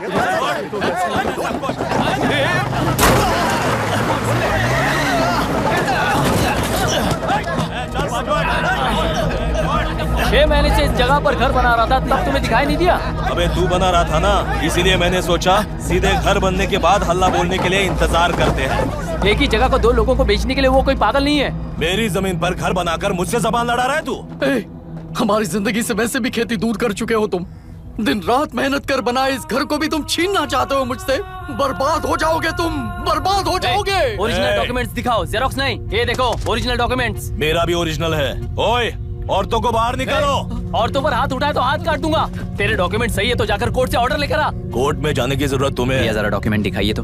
6 महीने से इस जगह पर घर बना रहा था, तब तुम्हें दिखाई नहीं दिया? अबे तू बना रहा था ना, इसीलिए मैंने सोचा सीधे घर बनने के बाद हल्ला बोलने के लिए इंतजार करते हैं। एक ही जगह को 2 लोगों को बेचने के लिए वो कोई पागल नहीं है। मेरी जमीन पर घर बनाकर मुझसे जबान लड़ा रहा है तू। हमारी जिंदगी से वैसे भी खेती दूर कर चुके हो तुम। दिन रात मेहनत कर बनाए इस घर को भी तुम छीनना चाहते हो मुझसे। बर्बाद हो जाओगे तुम, बर्बाद हो जाओगे। ओरिजिनल डॉक्यूमेंट्स दिखाओ, जेरोक्स नहीं। ये देखो ओरिजिनल डॉक्यूमेंट्स। मेरा भी ओरिजिनल है। ओए, औरतों को बाहर निकालो। औरतों पर हाथ उठाए तो हाथ काट दूंगा। तेरे डॉक्यूमेंट सही है तो जाकर कोर्ट से ऑर्डर लेकर आ। कोर्ट में जाने की जरूरत तुम्हें? ये जरा डॉक्यूमेंट दिखाइए तो।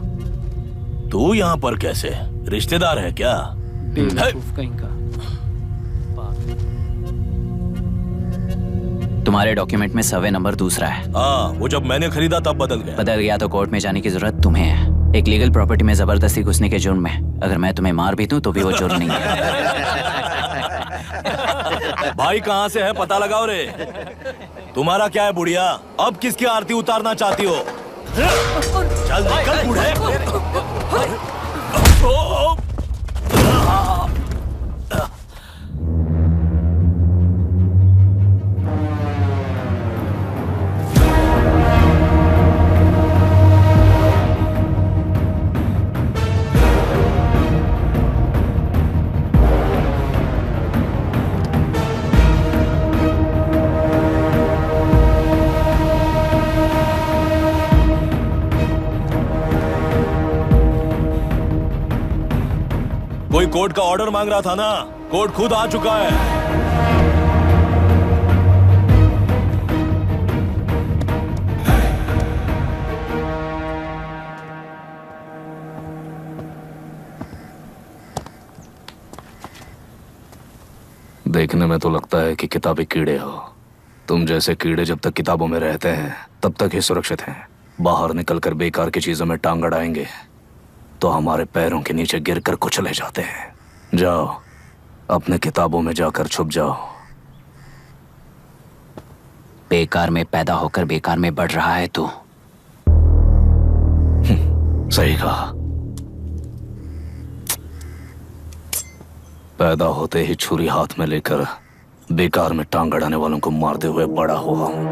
तू यहाँ पर कैसे? रिश्तेदार है क्या? कहीं का। तुम्हारे डॉक्यूमेंट में सर्वे नंबर दूसरा है। हाँ, वो जब मैंने खरीदा तब बदल गया तो कोर्ट में जाने की जरूरत तुम्हें है। एक लीगल प्रॉपर्टी में जबरदस्ती घुसने के जुर्म में अगर मैं तुम्हें मार भी दूं तो भी वो जुर्म नहीं है। भाई कहाँ से है पता लगाओ रे। तुम्हारा क्या है बुढ़िया? अब किसकी आरती उतारना चाहती हो? चल निकल बूढ़े। कोई कोर्ट का ऑर्डर मांग रहा था ना, कोर्ट खुद आ चुका है। देखने में तो लगता है कि किताबी कीड़े हो। तुम जैसे कीड़े जब तक किताबों में रहते हैं तब तक ही सुरक्षित हैं। बाहर निकलकर बेकार की चीजों में टांग अड़ाएंगे तो हमारे पैरों के नीचे गिरकर कुचले जाते हैं। जाओ, अपने किताबों में जाकर छुप जाओ। बेकार में पैदा होकर बेकार में बढ़ रहा है तू। सही कहा। पैदा होते ही छुरी हाथ में लेकर बेकार में टांग अड़ाने वालों को मारते हुए बड़ा हुआ हूं।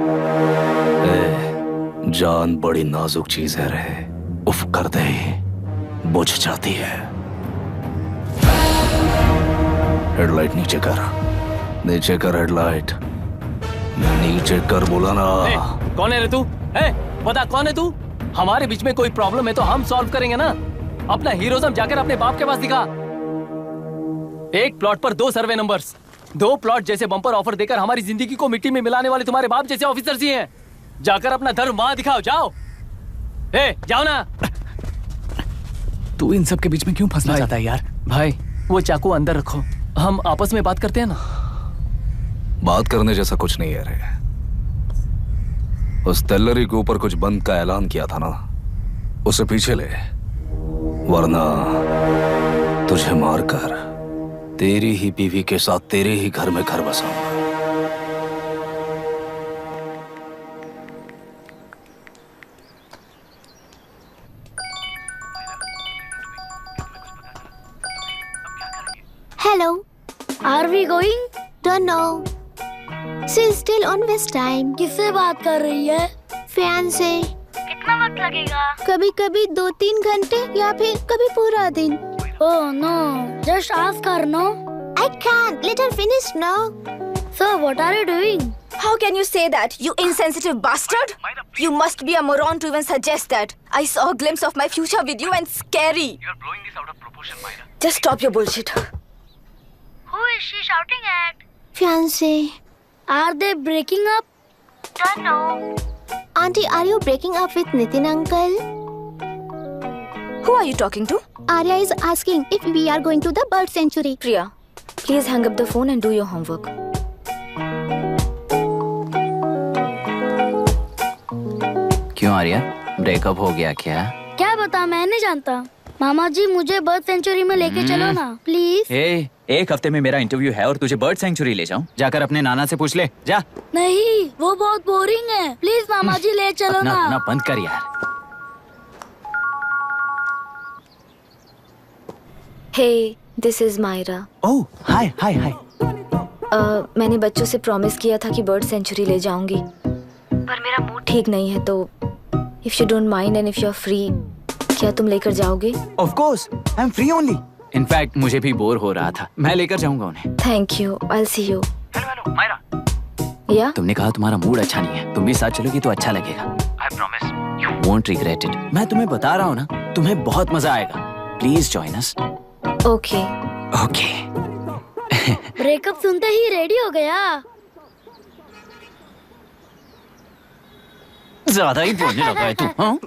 जान बड़ी नाजुक चीज है रे, उफ करते ही बुझ जाती है। हेडलाइट नीचे कर, नीचे कर हेडलाइट, नीचे कर बोला ना। कौन है रे तू? बता कौन है तू? हमारे बीच में कोई प्रॉब्लम है तो हम सॉल्व करेंगे ना। अपना हीरोइज्म जाकर अपने बाप के पास दिखा। एक प्लॉट पर 2 सर्वे नंबर्स, 2 प्लॉट जैसे बम्पर ऑफर देकर हमारी जिंदगी को मिट्टी में मिलाने वाले तुम्हारे बाप जैसे ऑफिसर्स ही हैं। जाकर अपना धर्म वहां दिखाओ, जाओ। जाओ ना। तू इन सब के बीच में क्यों फंसना चाहता है यार? भाई वो चाकू अंदर रखो, हम आपस में बात करते हैं ना। बात करने जैसा कुछ नहीं है रे। उस तेलरी के ऊपर कुछ बंद का ऐलान किया था ना, उसे पीछे ले, वरना तुझे मारकर तेरी ही बीवी के साथ तेरे ही घर में घर बसाऊंगा। Hello. Are we going? Don't know. She's still on West time. किससे बात कर रही है? फैन से। कितना वक्त लगेगा? कभी-कभी 2-3 घंटे या फिर कभी पूरा दिन। Oh no! Just ask her, no? I can't. Let her finish, no? So what are you doing? How can you say that, you insensitive bastard? You must be a moron to even suggest that. I saw a glimpse of my future with you and scary. You are blowing this out of proportion, Myra. Just stop your bullshit. Who is she shouting at? Fiancé. Are they breaking up? Don't know. Auntie, are you breaking up with Nitin uncle? Who are you talking to? Arya is asking if we are going to the bird sanctuary. Priya, please hang up the phone and do your homework. क्यों Arya, breakup हो गया क्या? क्या बता, मैं नहीं जानता। मामा जी मुझे बर्ड सेंचुरी में लेके चलो ना प्लीज। एक हफ्ते में मेरा इंटरव्यू है और तुझे बर्ड सेंचुरी ले जाऊं? जाकर अपने नाना से पूछ ले, जा। नहीं, वो बहुत बोरिंग है, प्लीज मामा जी ले चलो ना। अपना बंद कर यार। Hey, this is Myra. Oh, hi. मैंने बच्चों से प्रॉमिस किया था कि बर्ड सेंचुरी ले जाऊंगी, पर मेरा मूड ठीक नहीं है, तो if you don't mind and if you're free, क्या तुम लेकर जाओगे? Of course, I'm free only. In fact, मुझे भी बोर हो रहा था, मैं लेकर जाऊंगा उन्हें। Thank you, I'll see you. Hello, Myra. या? तुमने कहा तुम्हारा मूड अच्छा नहीं है, तुम भी साथ चलोगी तो अच्छा लगेगा। I promise. You won't regret it. मैं तुम्हें बता रहा हूँ ना, तुम्हें बहुत मजा आएगा। Please join us. Okay. Breakup सुनते ही रेडी हो गया। ज्यादा ही बोलने लगा है तू, हाँ?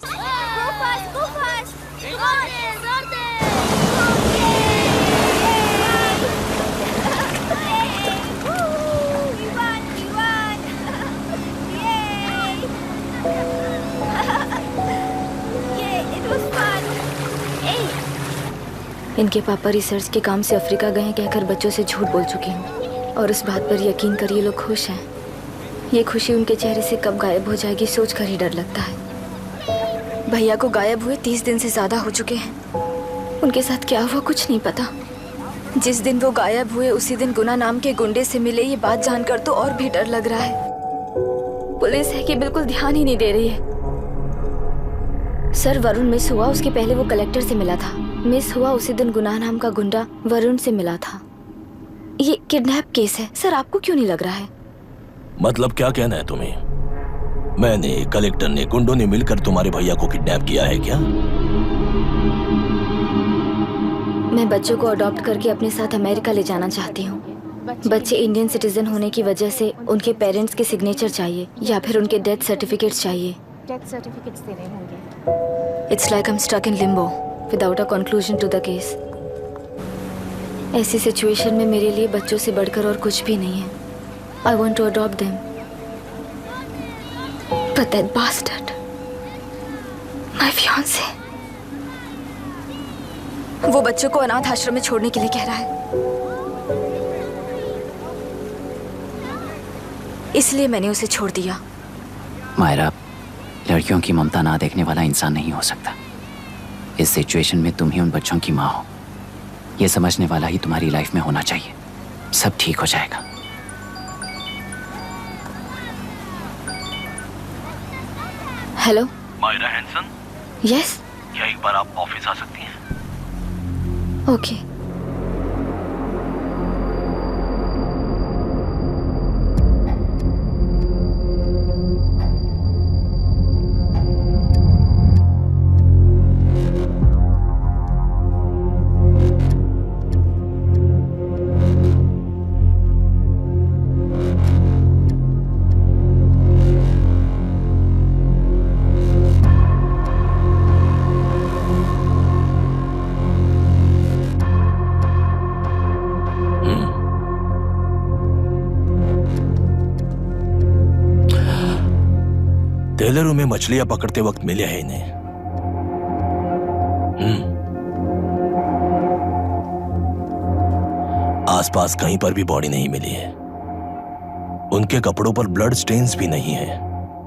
इनके पापा रिसर्च के काम से अफ्रीका गए कहकर बच्चों से झूठ बोल चुकी हूँ, और इस बात पर यकीन कर ये लोग खुश हैं। ये खुशी उनके चेहरे से कब गायब हो जाएगी सोचकर ही डर लगता है। भैया को गायब हुए 30 दिन से ज्यादा हो चुके हैं। उनके साथ क्या हुआ कुछ नहीं पता। जिस दिन वो गायब हुए उसी दिन गुना नाम के गुंडे से मिले, ये बात जानकर तो और भी डर लग रहा है। पुलिस है कि बिल्कुल ध्यान ही नहीं दे रही है। सर, वरुण मिस हुआ उसके पहले वो कलेक्टर से मिला था। मिस हुआ उसी दिन गुनाह नाम का गुंडा वरुण से मिला था। ये किडनैप केस है। सर, आपको क्यों नहीं लग रहा है? मतलब क्या कहना है तुम्हें? मैंने, कलेक्टर ने, गुंडों ने मिलकर तुम्हारे भैया को किडनैप किया है क्या? मैं बच्चों को अडॉप्ट करके अपने साथ अमेरिका ले जाना चाहती हूँ। बच्चे इंडियन सिटीजन होने की वजह से उनके पेरेंट्स के सिग्नेचर चाहिए या फिर उनके डेथ सर्टिफिकेट्स चाहिए। डेथ सर्टिफिकेट्स देने होंगे। It's like I am stuck in limbo without a conclusion to the case. ऐसी सिचुएशन में मेरे लिए बच्चों से बढ़कर और कुछ भी नहीं है। I want to adopt them but that bastard, my fiance, वो बच्चों को अनाथ आश्रम में छोड़ने के लिए कह रहा है। इसलिए मैंने उसे छोड़ दिया। मायरा, लड़कियों की ममता ना देखने वाला इंसान नहीं हो सकता। इस सिचुएशन में तुम ही उन बच्चों की माँ हो, ये समझने वाला ही तुम्हारी लाइफ में होना चाहिए। सब ठीक हो जाएगा। Hello Myra Hansen. यस। क्या एक बार आप ऑफिस आ सकती हैं? ओके। टेलरों में मछलियां पकड़ते वक्त मिले हैं इन्हें। आसपास कहीं पर भी बॉडी नहीं मिली है। उनके कपड़ों पर ब्लड स्टेन्स भी नहीं है।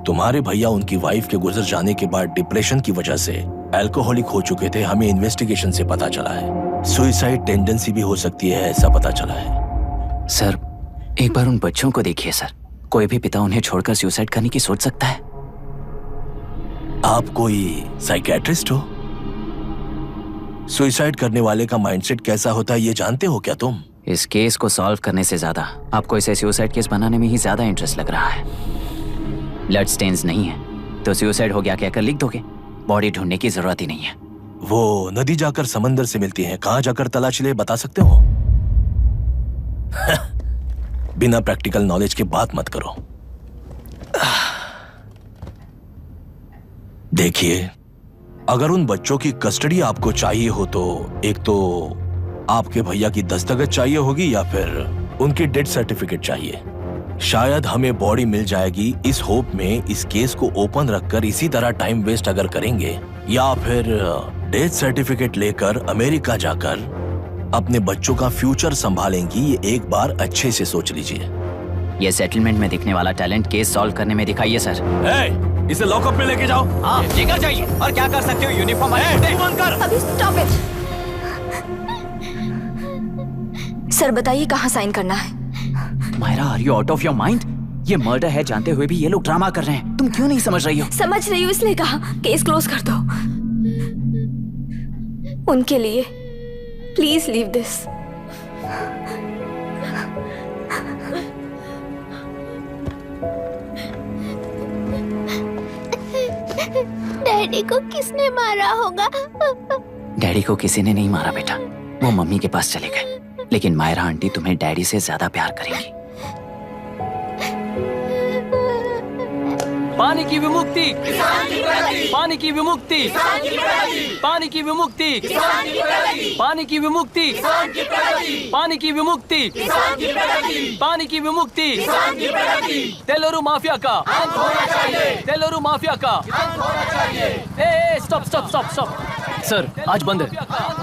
तुम्हारे भैया उनकी वाइफ के गुजर जाने के बाद डिप्रेशन की वजह से अल्कोहलिक हो चुके थे। हमें इन्वेस्टिगेशन से पता चला है सुसाइड टेंडेंसी भी हो सकती है, ऐसा पता चला है। सर, एक बार उन बच्चों को देखिए सर। कोई भी पिता उन्हें छोड़कर सुसाइड करने की सोच सकता है? आप कोई साइकियाट्रिस्ट हो? सुसाइड करने वाले का माइंडसेट कैसा होता है ये जानते हो क्या तुम? इस केस को सॉल्व करने से ज्यादा आपको इसे सुसाइड केस बनाने में ही ज्यादा इंटरेस्ट लग रहा है। ब्लड स्टेन्स नहीं है तो सुसाइड हो गया कहकर लिख दोगे। बॉडी ढूंढने की जरूरत ही नहीं है। वो नदी जाकर समंदर से मिलती है, कहां जाकर तलाश ले बता सकते हो? बिना प्रैक्टिकल नॉलेज के बात मत करो। देखिए, अगर उन बच्चों की कस्टडी आपको चाहिए हो तो एक तो आपके भैया की दस्तखत चाहिए होगी या फिर उनकी डेथ सर्टिफिकेट चाहिए। शायद हमें बॉडी मिल जाएगी इस होप में इस केस को ओपन रखकर इसी तरह टाइम वेस्ट अगर करेंगे, या फिर डेथ सर्टिफिकेट लेकर अमेरिका जाकर अपने बच्चों का फ्यूचर संभालेंगी। ये एक बार अच्छे से सोच लीजिए। ये सेटलमेंट में दिखने वाला टैलेंट केस सॉल्व करने में दिखाइए सर। इसे लॉकअप में लेके जाओ। हाँ, लेकर जाइए। और क्या कर सकते हो? यूनिफॉर्म कर। अभी स्टॉप इट। सर बताइए कहाँ साइन करना है? Myra, are you out of your mind? ये मर्डर है जानते हुए भी ये लोग ड्रामा कर रहे हैं। तुम क्यों नहीं समझ रही हो? समझ रही हूँ, इसलिए कहा केस क्लोज कर दो। उनके लिए प्लीज लीव दिस। डैडी को किसने मारा होगा? डैडी को किसी ने नहीं मारा बेटा, वो मम्मी के पास चले गए। लेकिन मायरा आंटी तुम्हें डैडी से ज्यादा प्यार करेंगी। पानी की विमुक्ति, पानी की विमुक्ति, पानी की विमुक्ति, पानी की विमुक्ति, पानी की विमुक्ति, पानी की विमुक्ति, तेलुरु माफिया का, तेलुरु माफिया का। Stop stop stop stop. Sir आज बंद है,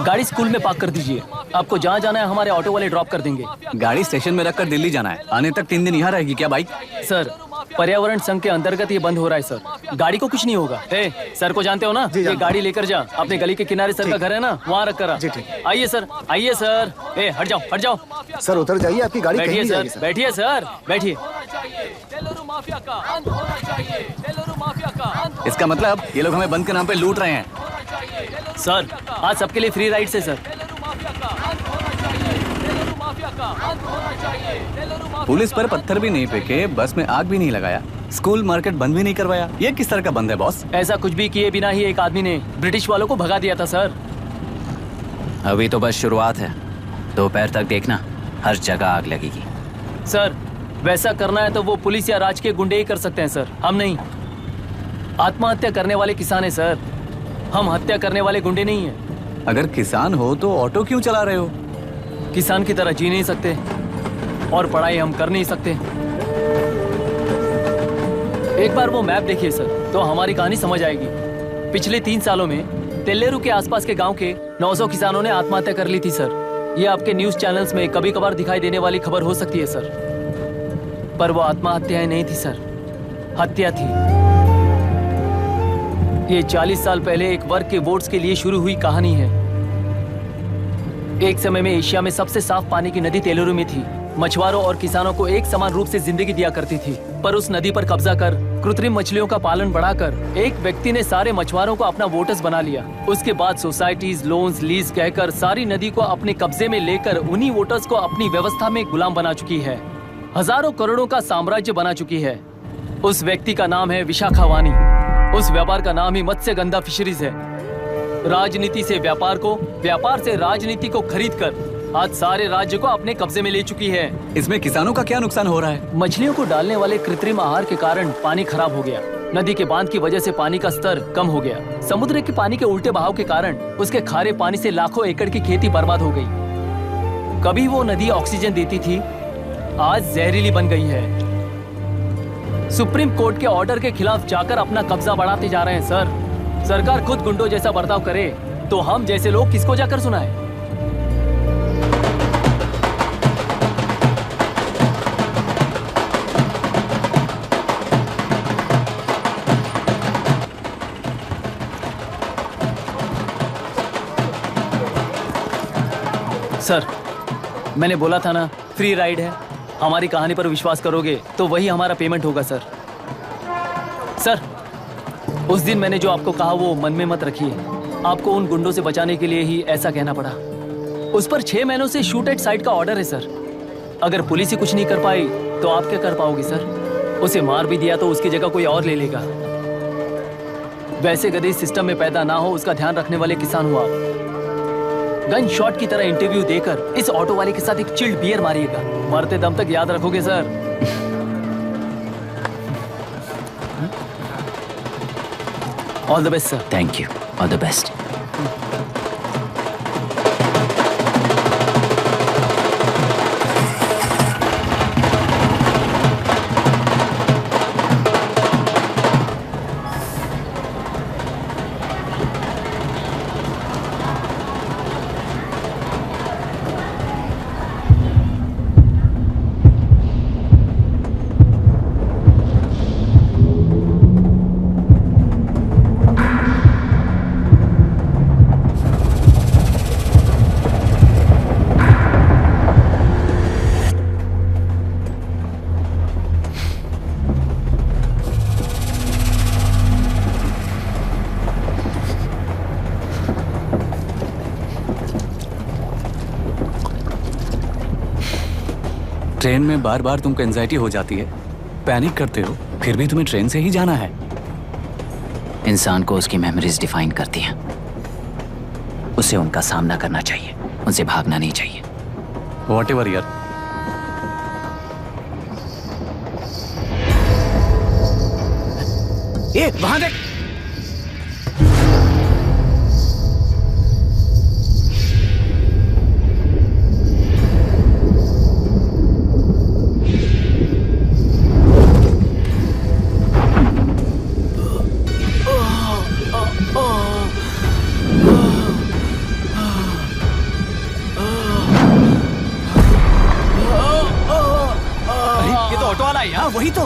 गाड़ी स्कूल में पार्क कर दीजिए। आपको जहाँ जाना है हमारे ऑटो वाले ड्रॉप कर देंगे। गाड़ी स्टेशन में रखकर दिल्ली जाना है। आने तक 3 दिन यहाँ रहेगी क्या बाइक? सर पर्यावरण संघ के अंतर्गत ये बंद हो रहा है सर। गाड़ी को कुछ नहीं होगा। सर को जानते हो ना? ये गाड़ी लेकर जा, अपने गली के किनारे सर का घर है ना, वहाँ रख कर। आइए सर, आइए सर। हट जाओ हट जाओ। सर उतर जाइए, आपकी गाड़ी बैठिए कहीं सर, बैठिए सर, बैठिए। इसका मतलब ये लोग हमें बंद के नाम पे लूट रहे हैं। सर आज सबके लिए फ्री राइड से सर। पुलिस पर पत्थर भी नहीं फेंके, बस में आग भी नहीं लगाया, स्कूल मार्केट बंद भी नहीं करवाया। ये किस तरह का बंद है बॉस? ऐसा कुछ भी किए बिना ही एक आदमी ने ब्रिटिश वालों को भगा दिया था सर। अभी तो बस शुरुआत है। दोपहर तक देखना, हर जगह आग लगेगी। सर, वैसा करना है तो वो पुलिस या राज के गुंडे ही कर सकते हैं सर, हम नहीं। आत्महत्या करने वाले किसान हैं सर, हम हत्या करने वाले गुंडे नहीं हैं। अगर किसान हो तो ऑटो क्यों चला रहे हो? किसान की तरह जी नहीं सकते और पढ़ाई हम कर नहीं सकते। एक बार वो मैप देखिए सर, तो हमारी कहानी समझ आएगी। पिछले 3 सालों में तेल्लेरू के आसपास के गांव के 900 किसानों ने आत्महत्या कर ली थी सर। ये आपके न्यूज चैनल्स में कभी कभार दिखाई देने वाली खबर हो सकती है सर, पर वो आत्महत्याएं नहीं थी सर, हत्या थी। ये 40 साल पहले एक वर्ग के वोट्स के लिए शुरू हुई कहानी है। एक समय में एशिया में सबसे साफ पानी की नदी तेल्लेरू में थी। मछुआरों और किसानों को एक समान रूप से जिंदगी दिया करती थी, पर उस नदी पर कब्जा कर कृत्रिम मछलियों का पालन बढ़ाकर एक व्यक्ति ने सारे मछुआरों को अपना वोटर्स बना लिया। उसके बाद सोसाइटीज, लोन्स, लीज कहकर सारी नदी को अपने कब्जे में लेकर उन्हीं वोटर्स को अपनी व्यवस्था में गुलाम बना चुकी है। हजारों करोड़ों का साम्राज्य बना चुकी है। उस व्यक्ति का नाम है विशाखा वानी। उस व्यापार का नाम ही मत्स्यगंधा फिशरीज है। राजनीति से व्यापार को, व्यापार से राजनीति को खरीद कर आज सारे राज्य को अपने कब्जे में ले चुकी है। इसमें किसानों का क्या नुकसान हो रहा है? मछलियों को डालने वाले कृत्रिम आहार के कारण पानी खराब हो गया। नदी के बांध की वजह से पानी का स्तर कम हो गया। समुद्र के पानी के उल्टे बहाव के कारण उसके खारे पानी से लाखों एकड़ की खेती बर्बाद हो गई। कभी वो नदी ऑक्सीजन देती थी, आज जहरीली बन गई है। सुप्रीम कोर्ट के ऑर्डर के खिलाफ जाकर अपना कब्जा बढ़ाते जा रहे हैं सर। सरकार खुद गुंडों जैसा बर्ताव करे तो हम जैसे लोग किसको जाकर सुनाए? सर, मैंने बोला था ना, फ्री राइड है। हमारी कहानी पर विश्वास करोगे तो वही हमारा पेमेंट होगा सर। सर, उस दिन मैंने जो आपको कहा वो मन में मत रखिए। आपको उन गुंडों से बचाने के लिए ही ऐसा कहना पड़ा। उस पर 6 महीनों से शूट एट साइट का ऑर्डर है सर। अगर पुलिस ही कुछ नहीं कर पाई तो आप क्या कर पाओगे सर? उसे मार भी दिया तो उसकी जगह कोई और ले लेगा। वैसे गधे सिस्टम में पैदा ना हो उसका ध्यान रखने वाले किसान हो आप। गन शॉट की तरह इंटरव्यू देकर इस ऑटो वाले के साथ एक चिल्ड बियर मारिएगा। मरते दम तक याद रखोगे sir. All the best sir. Thank you, all the best. Train में बार बार तुमको एंजाइटी हो जाती है, पैनिक करते हो, फिर भी तुम्हें ट्रेन से ही जाना है। इंसान को उसकी मेमोरीज डिफाइन करती हैं। उसे उनका सामना करना चाहिए, उनसे भागना नहीं चाहिए। व्हाटएवर यार। ये वहां देख। वही तो।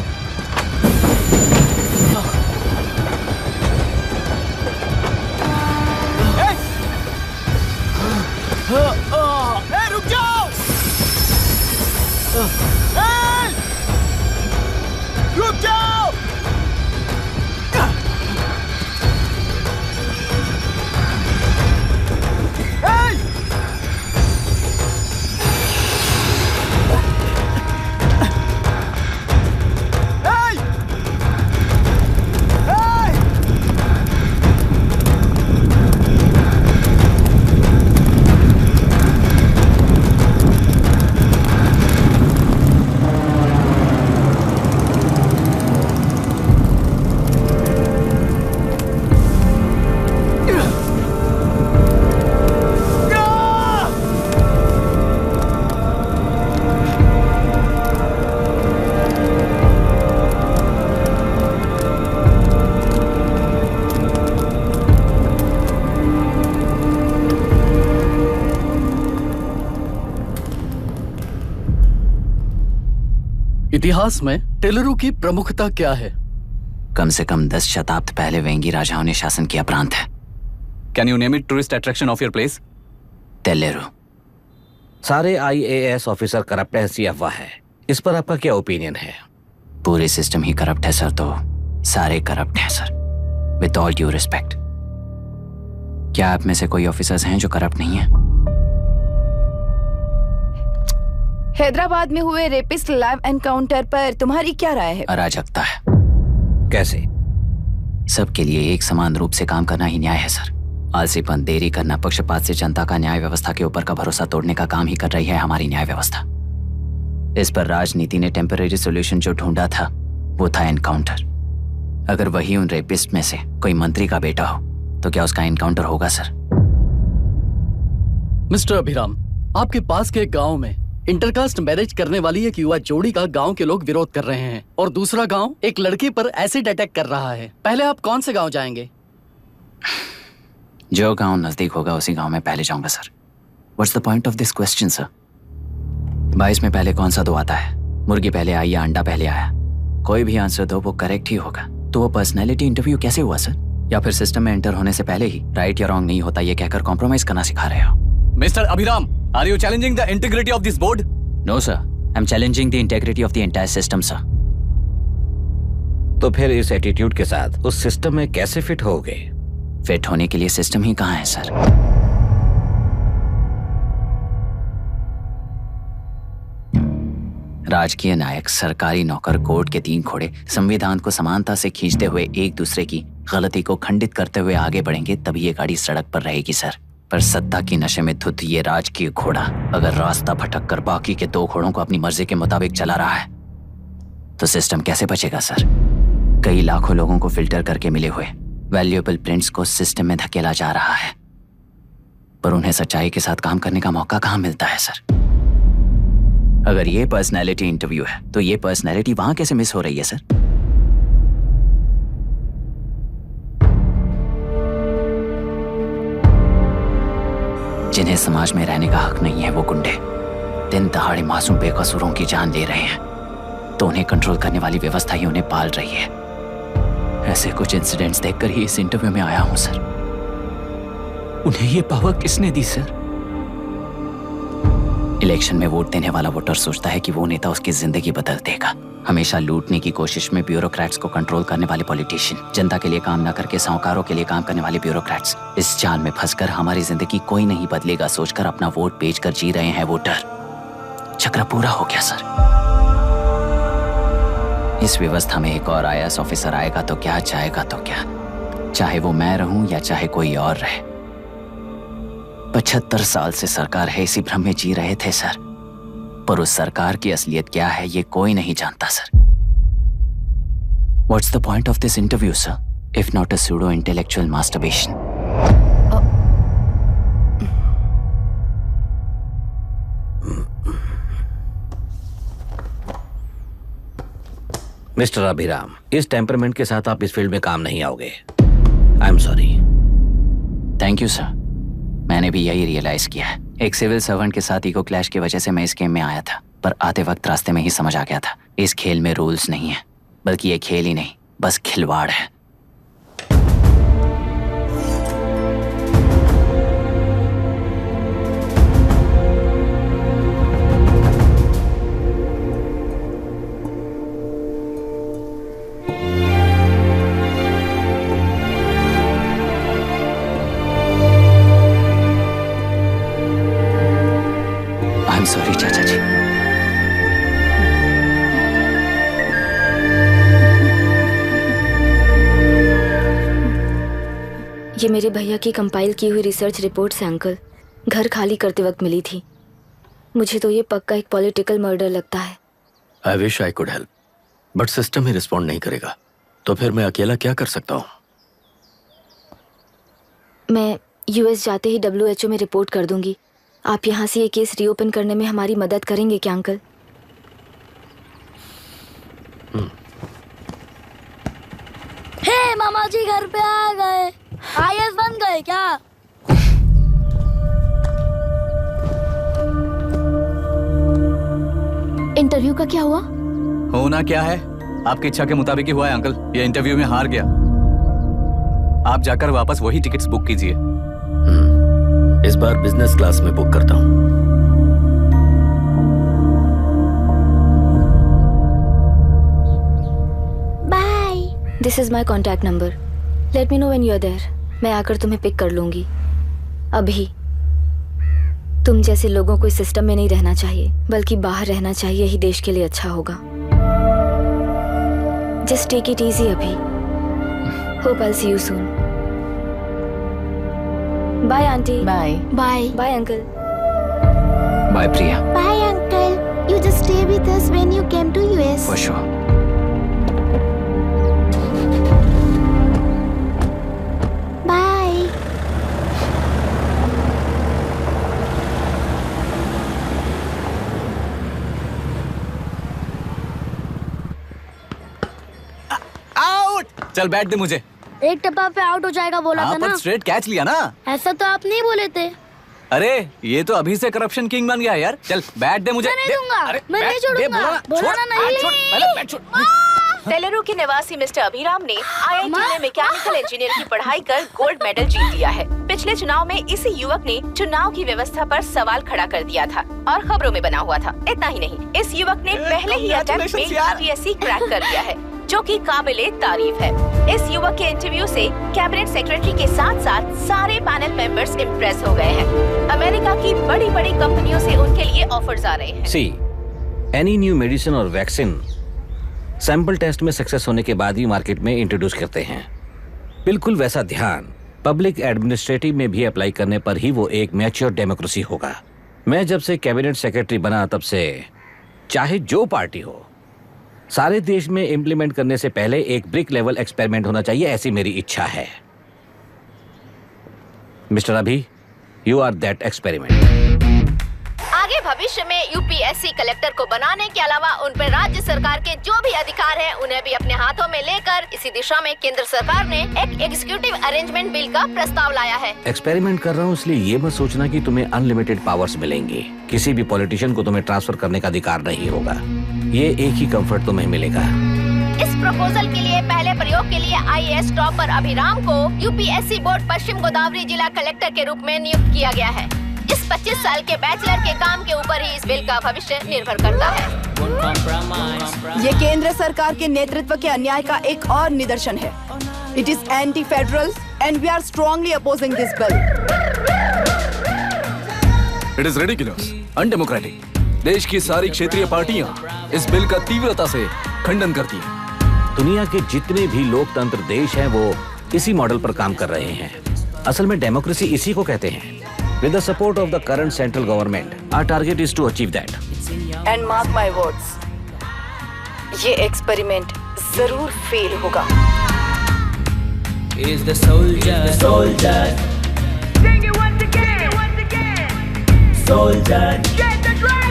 रुक जाओ। रुक जाओ। इतिहास में टेलुरु की प्रमुखता क्या है? कम से कम 10 शताब्द पहले वेंगी राजाओं ने शासन किया प्रांत है। Can you name it tourist attraction of your place? टेलुरु। सारे IAS ऑफिसर करप्ट है, ऐसी अफवाह है। इस पर आपका क्या ओपिनियन है? पूरे सिस्टम ही करप्ट है सर, तो सारे करप्ट हैं sir, with all due respect. क्या आप में से कोई ऑफिसर्स हैं जो करप्ट नहीं है? हैदराबाद में हुए रेपिस्ट लाइव एनकाउंटर पर तुम्हारी क्या राय है? अराजकता है। कैसे? सबके लिए एक समान रूप से काम करना ही न्याय है सर। आलसीपन, देरी करना, पक्षपात से जनता का न्याय व्यवस्था के ऊपर का भरोसा तोड़ने का काम ही कर रही है हमारी न्याय व्यवस्था। इस पर राजनीति ने टेम्परेरी सॉल्यूशन जो ढूंढा था वो था एनकाउंटर। अगर वही उन रेपिस्ट में से कोई मंत्री का बेटा हो तो क्या उसका एनकाउंटर होगा सर? मिस्टर अभिराम, आपके पास के गांव में इंटरकास्ट मैरिज करने वाली एक युवा जोड़ी का गांव के लोग विरोध कर रहे हैं और दूसरा गांव एक लड़की पर एसिड अटैक कर रहा है। पहले आप कौन से गांव जाएंगे? जो गांव नजदीक होगा उसी गांव में पहले जाऊंगा sir. What's the point of this question sir? 22 में पहले कौन सा दो आता है? मुर्गी पहले आई या अंडा पहले आया? कोई भी आंसर दो, वो करेक्ट ही होगा। तो वो पर्सनैलिटी इंटरव्यू कैसे हुआ सर? या फिर सिस्टम में एंटर होने से पहले ही राइट या रॉन्ग नहीं होता ये कहकर कॉम्प्रोमाइज करना सिखा रहे हो? Mister Abhiram, are you challenging the integrity of this board? No sir, I am challenging the integrity of the entire system sir. तो फिर इस एटीट्यूड के साथ उस सिस्टम में कैसे फिट होगे? फिट होने के लिए सिस्टम ही कहाँ है सर? राजकीय नायक, सरकारी नौकर, कोर्ट के 3 घोड़े संविधान को समानता से खींचते हुए एक दूसरे की गलती को खंडित करते हुए आगे बढ़ेंगे तभी ये गाड़ी सड़क पर रहेगी सर। पर सत्ता की नशे में धुत ये राजकीय घोड़ा अगर रास्ता भटक कर बाकी के 2 घोड़ों को अपनी मर्जी के मुताबिक चला रहा है तो सिस्टम कैसे बचेगा सर? कई लाखों लोगों को फिल्टर करके मिले हुए वैल्यूएबल प्रिंट्स को सिस्टम में धकेला जा रहा है, पर उन्हें सच्चाई के साथ काम करने का मौका कहाँ मिलता है सर? अगर ये पर्सनैलिटी इंटरव्यू है तो ये पर्सनैलिटी वहां कैसे मिस हो रही है सर? जिन्हें समाज में रहने का हक नहीं है वो गुंडे दिन दहाड़े मासूम बेकसूरों की जान ले रहे हैं, तो उन्हें कंट्रोल करने वाली व्यवस्था ही उन्हें पाल रही है। ऐसे कुछ इंसिडेंट्स देखकर ही इस इंटरव्यू में आया हूं सर। उन्हें ये पावर किसने दी सर? इलेक्शन में वोट देने वाला वोटर सोचता है कि वो नेता उसकी जिंदगी बदल देगा। हमेशा लूटने की कोशिश में ब्यूरोक्रेट्स को कंट्रोल करने वाले पॉलिटिशियन, जनता के लिए काम न करके साहूकारों के लिए काम करने वाले ब्यूरोक्रेट्स, इस जाल में फंसकर हमारी जिंदगी कोई नहीं बदलेगा सोचकर अपना वोट बेचकर जी रहे हैं वोटर। चक्र पूरा हो गया सर। इस व्यवस्था में एक और IAS ऑफिसर आएगा तो क्या, जाएगा तो क्या, चाहे वो मैं रहूं या चाहे कोई और रहे। 75 साल से सरकार है इसी भ्रम में जी रहे थे सर, पर उस सरकार की असलियत क्या है ये कोई नहीं जानता sir. What's the point of this interview, sir, if not a pseudo-intellectual masturbation? Mister Abhiram, इस टेम्परमेंट के साथ आप इस फील्ड में काम नहीं आओगे। आई am sorry. Thank you sir, मैंने भी यही रियलाइज किया है। एक सिविल सर्वेंट के साथ ईगो क्लैश की वजह से मैं इस गेम में आया था, पर आते वक्त रास्ते में ही समझ आ गया था इस खेल में रूल्स नहीं है, बल्कि ये खेल ही नहीं बस खिलवाड़ है। I'm sorry, चाचा जी। ये मेरे भैया की कंपाइल की हुई रिसर्च रिपोर्ट से अंकल, घर खाली करते वक्त मिली थी। मुझे तो ये पक्का एक पॉलिटिकल मर्डर लगता है। I wish I could help, but system he respond नहीं करेगा, तो फिर मैं अकेला क्या कर सकता हूँ? मैं US जाते ही WHO में रिपोर्ट कर दूंगी। आप यहाँ से ये केस रीओपन करने में हमारी मदद करेंगे क्या अंकल? हे मामा जी घर पे आ गए। IAS बन गए क्या? इंटरव्यू का क्या हुआ? होना क्या है? आपकी इच्छा के मुताबिक ही हुआ है अंकल। ये इंटरव्यू में हार गया। आप जाकर वापस वही टिकट्स बुक कीजिए। इस बार बिजनेस क्लास में बुक करता हूँ। Bye. This is my contact number. Let me know when you are there. मैं आकर तुम्हें पिक कर लूंगी। अभी तुम जैसे लोगों को इस सिस्टम में नहीं रहना चाहिए, बल्कि बाहर रहना चाहिए। ही देश के लिए अच्छा होगा। जस्ट टेक इट इजी अभी। Hope I see you soon. Bye aunty. Bye. Bye. Bye uncle. Bye Priya. Bye uncle. You just stay with us when you came to US. For sure. Bye. Out. चल बैठ दे मुझे। एक टप्पा पे out हो जाएगा बोला था पर ना। स्ट्रेट कैच लिया ना। ऐसा तो आप नहीं बोले थे। अरे ये तो अभी से करप्शन किंग बन गया यार। चल बैठ दे मुझे। मैं नहीं दूंगा। मैं नहीं छोड़ूंगा। बोला ना नहीं। तेलुरु के निवासी मिस्टर अभिराम ने IIT में मैकेनिकल इंजीनियर की पढ़ाई कर गोल्ड मेडल जीत लिया है। पिछले चुनाव में इसी युवक ने चुनाव की व्यवस्था पर सवाल खड़ा कर दिया था और खबरों में बना हुआ था। इतना ही नहीं, इस युवक ने पहले ही अटेम्प्ट में UPSC क्रैक कर लिया है, जो कि काबिले तारीफ है। इस युवक के इंटरव्यू से कैबिनेट सेक्रेटरी के साथ साथ सारे पैनल मेंबर्स इम्प्रेस हो गए हैं। अमेरिका की बड़ी बड़ी कंपनियों से उनके लिए ऑफर्स आ रहे हैं। सी एनी न्यू मेडिसिन और वैक्सीन सैंपल टेस्ट में सक्सेस होने के बाद ही मार्केट में इंट्रोड्यूस करते हैं। बिल्कुल वैसा ध्यान पब्लिक एडमिनिस्ट्रेटिव में भी अप्लाई करने पर ही वो एक मैच्योर डेमोक्रेसी होगा। मैं जब से कैबिनेट सेक्रेटरी बना तब से चाहे जो पार्टी हो, सारे देश में इम्प्लीमेंट करने से पहले एक ब्रिक लेवल एक्सपेरिमेंट होना चाहिए, ऐसी मेरी इच्छा है। मिस्टर अभी, यू आर दैट एक्सपेरिमेंट। आगे भविष्य में UPSC कलेक्टर को बनाने के अलावा उन पर राज्य सरकार के जो भी अधिकार हैं, उन्हें भी अपने हाथों में लेकर इसी दिशा में केंद्र सरकार ने एक एग्जीक्यूटिव अरेंजमेंट बिल का प्रस्ताव लाया है। एक्सपेरिमेंट कर रहा हूँ इसलिए ये मत सोचना कि तुम्हें अनलिमिटेड पावर्स मिलेंगे। किसी भी पॉलिटिशियन को तुम्हें ट्रांसफर करने का अधिकार नहीं होगा। ये एक ही कंफर्ट तुम्हें मिलेगा। इस प्रपोजल के लिए पहले प्रयोग के लिए IAS टॉपर अभिराम को UPSC बोर्ड पश्चिम गोदावरी जिला कलेक्टर के रूप में नियुक्त किया गया है। इस 25 साल के बैचलर के काम के ऊपर ही इस बिल का भविष्य निर्भर करता है। ये केंद्र सरकार के नेतृत्व के अन्याय का एक और निदर्शन है। It is anti federal and we are strongly opposing this bill. It is ridiculous, undemocratic. देश की सारी क्षेत्रीय पार्टियां इस बिल का तीव्रता से खंडन करती हैं। दुनिया के जितने भी लोकतंत्र देश हैं वो इसी मॉडल पर काम कर रहे हैं। असल में डेमोक्रेसी इसी को कहते हैं। With the support of the current central government, our target is to achieve that. And mark my words, ये एक्सपेरिमेंट जरूर फेल होगा। Is the soldier, Sing it once again, soldier, get the drum,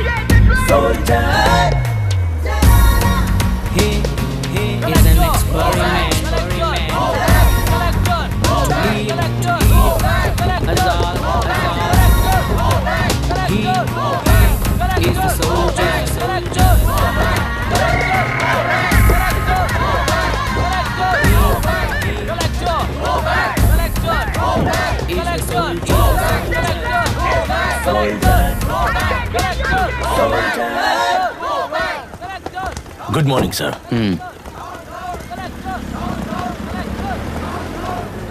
soldier. He is an experiment. He is the soldier. Good morning sir.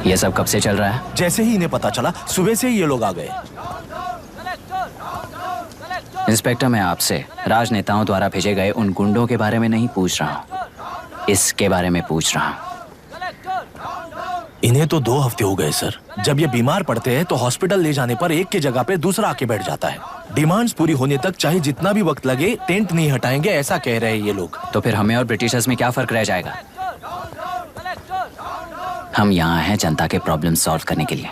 ये सब कब से चल रहा है? जैसे ही इन्हें पता चला, सुबह से ही ये लोग आ गए। इंस्पेक्टर, मैं आपसे राजनेताओं द्वारा भेजे गए उन गुंडों के बारे में नहीं पूछ रहा हूँ, इसके बारे में पूछ रहा हूँ। इन्हें तो 2 हफ्ते हो गए सर। जब ये बीमार पड़ते हैं तो हॉस्पिटल ले जाने पर एक की जगह पे दूसरा आके बैठ जाता है। डिमांड्स पूरी होने तक चाहे जितना भी वक्त लगे, टेंट नहीं हटाएंगे, ऐसा कह रहे हैं ये लोग। तो फिर हमें और ब्रिटिशर्स में क्या फर्क रह जाएगा? हम यहाँ हैं जनता के प्रॉब्लम सॉल्व करने के लिए,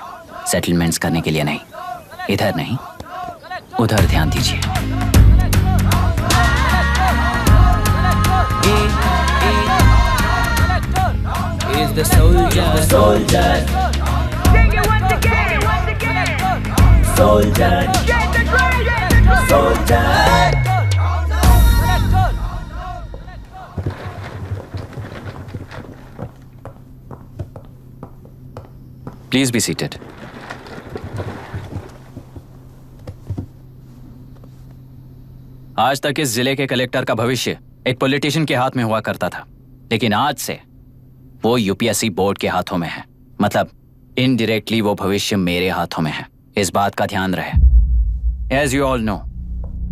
सेटलमेंट्स करने के लिए नहीं। इधर नहीं, उधर ध्यान दीजिए। Is the soldier, Sing it once again, soldier, get the drum, soldier. Please be seated. आज तक इस जिले के कलेक्टर का भविष्य एक पॉलिटिशियन के हाथ में हुआ करता था, लेकिन आज से वो यूपीएससी बोर्ड के हाथों में है। मतलब इनडायरेक्टली वो भविष्य मेरे हाथों में है। इस बात का ध्यान रहे। As you all know,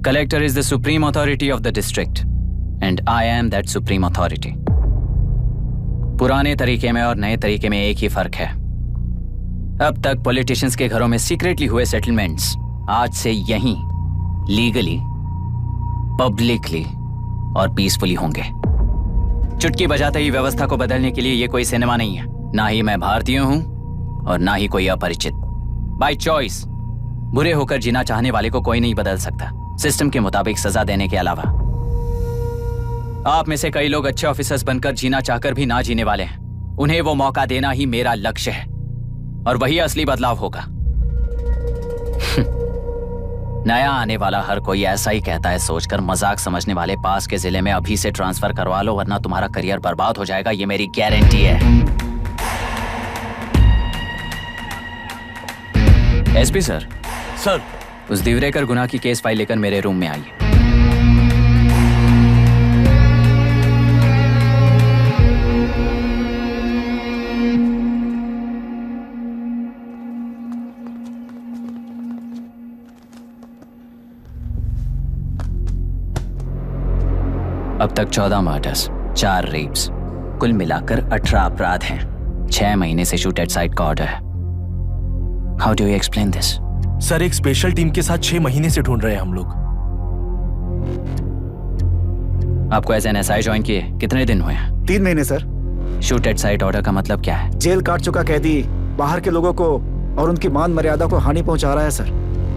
collector is the supreme authority of the district and I am that supreme authority. पुराने तरीके में और नए तरीके में एक ही फर्क है। अब तक पॉलिटिशियंस के घरों में सीक्रेटली हुए सेटलमेंट्स आज से यहीं लीगली, पब्लिकली और पीसफुली होंगे। चुटकी बजाते ही व्यवस्था को बदलने के लिए ये कोई सिनेमा नहीं है। ना ही मैं भारतीय हूं और ना ही कोई अपरिचित। बाय चॉइस बुरे होकर जीना चाहने वाले को कोई नहीं बदल सकता, सिस्टम के मुताबिक सजा देने के अलावा। आप में से कई लोग अच्छे ऑफिसर्स बनकर जीना चाहकर भी ना जीने वाले हैं। उन्हें वो मौका देना ही मेरा लक्ष्य है और वही असली बदलाव होगा। नया आने वाला हर कोई ऐसा ही कहता है सोचकर मजाक समझने वाले पास के जिले में अभी से ट्रांसफर करवा लो, वरना तुम्हारा करियर बर्बाद हो जाएगा। ये मेरी गारंटी है। SP sir. सर। उस दिवरेकर गुनाह की केस फाइल लेकर मेरे रूम में आइए। अब तक 14 मर्डर्स, 4 रेप्स, कुल मिलाकर 18 अपराध हैं। 6 महीने से शूट एट साइट का ऑर्डर है। How do you explain this? Sir, एक स्पेशल टीम के साथ 6 महीने से ढूंढ रहे हैं हम लोग। आपको एज एन एसआई ज्वाइन किए कितने दिन हुए हैं? 3 महीने sir. Shoot at site order का मतलब क्या है? जेल काट चुका कैदी बाहर के लोगों को और उनकी मान मर्यादा को हानि पहुंचा रहा है सर।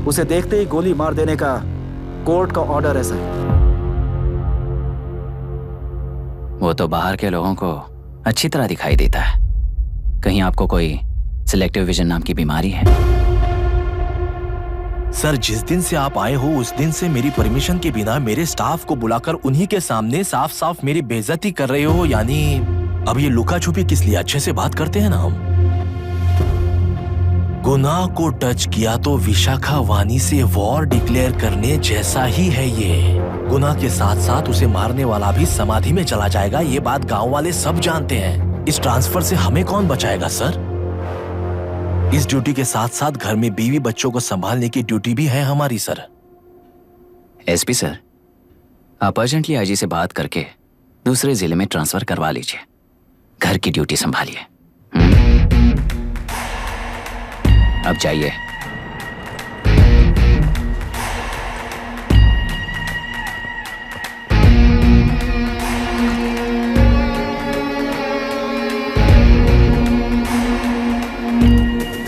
उसे देखते ही गोली मार देने का कोर्ट का ऑर्डर है सर। वो तो बाहर के लोगों को अच्छी तरह दिखाई देता है। कहीं आपको कोई सिलेक्टिव विजन नाम की बीमारी है? सर, जिस दिन से आप आए हो उस दिन से मेरी परमिशन के बिना मेरे स्टाफ को बुलाकर उन्हीं के सामने साफ साफ मेरी बेइज्जती कर रहे हो। यानी अब ये लुका छुपी किस लिए? अच्छे से बात करते हैं ना हम। गुनाह को टच किया तो विशाखा वानी से वॉर डिक्लेयर करने जैसा ही है ये। गुनाह के साथ साथ उसे मारने वाला भी समाधि में चला जाएगा। ये बात गांव वाले सब जानते हैं। इस ट्रांसफर से हमें कौन बचाएगा सर? इस ड्यूटी के साथ साथ घर में बीवी बच्चों को संभालने की ड्यूटी भी है हमारी सर। एसपी सर, आप अर्जेंटली आईजी से बात करके दूसरे जिले में ट्रांसफर करवा लीजिए। घर की ड्यूटी संभालिए। अब जाइए।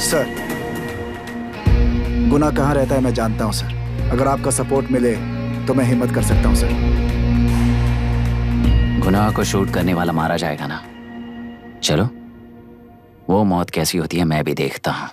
सर, गुनाह कहाँ रहता है मैं जानता हूं सर। अगर आपका सपोर्ट मिले तो मैं हिम्मत कर सकता हूं सर। गुनाह को शूट करने वाला मारा जाएगा ना? चलो, वो मौत कैसी होती है मैं भी देखता हूं।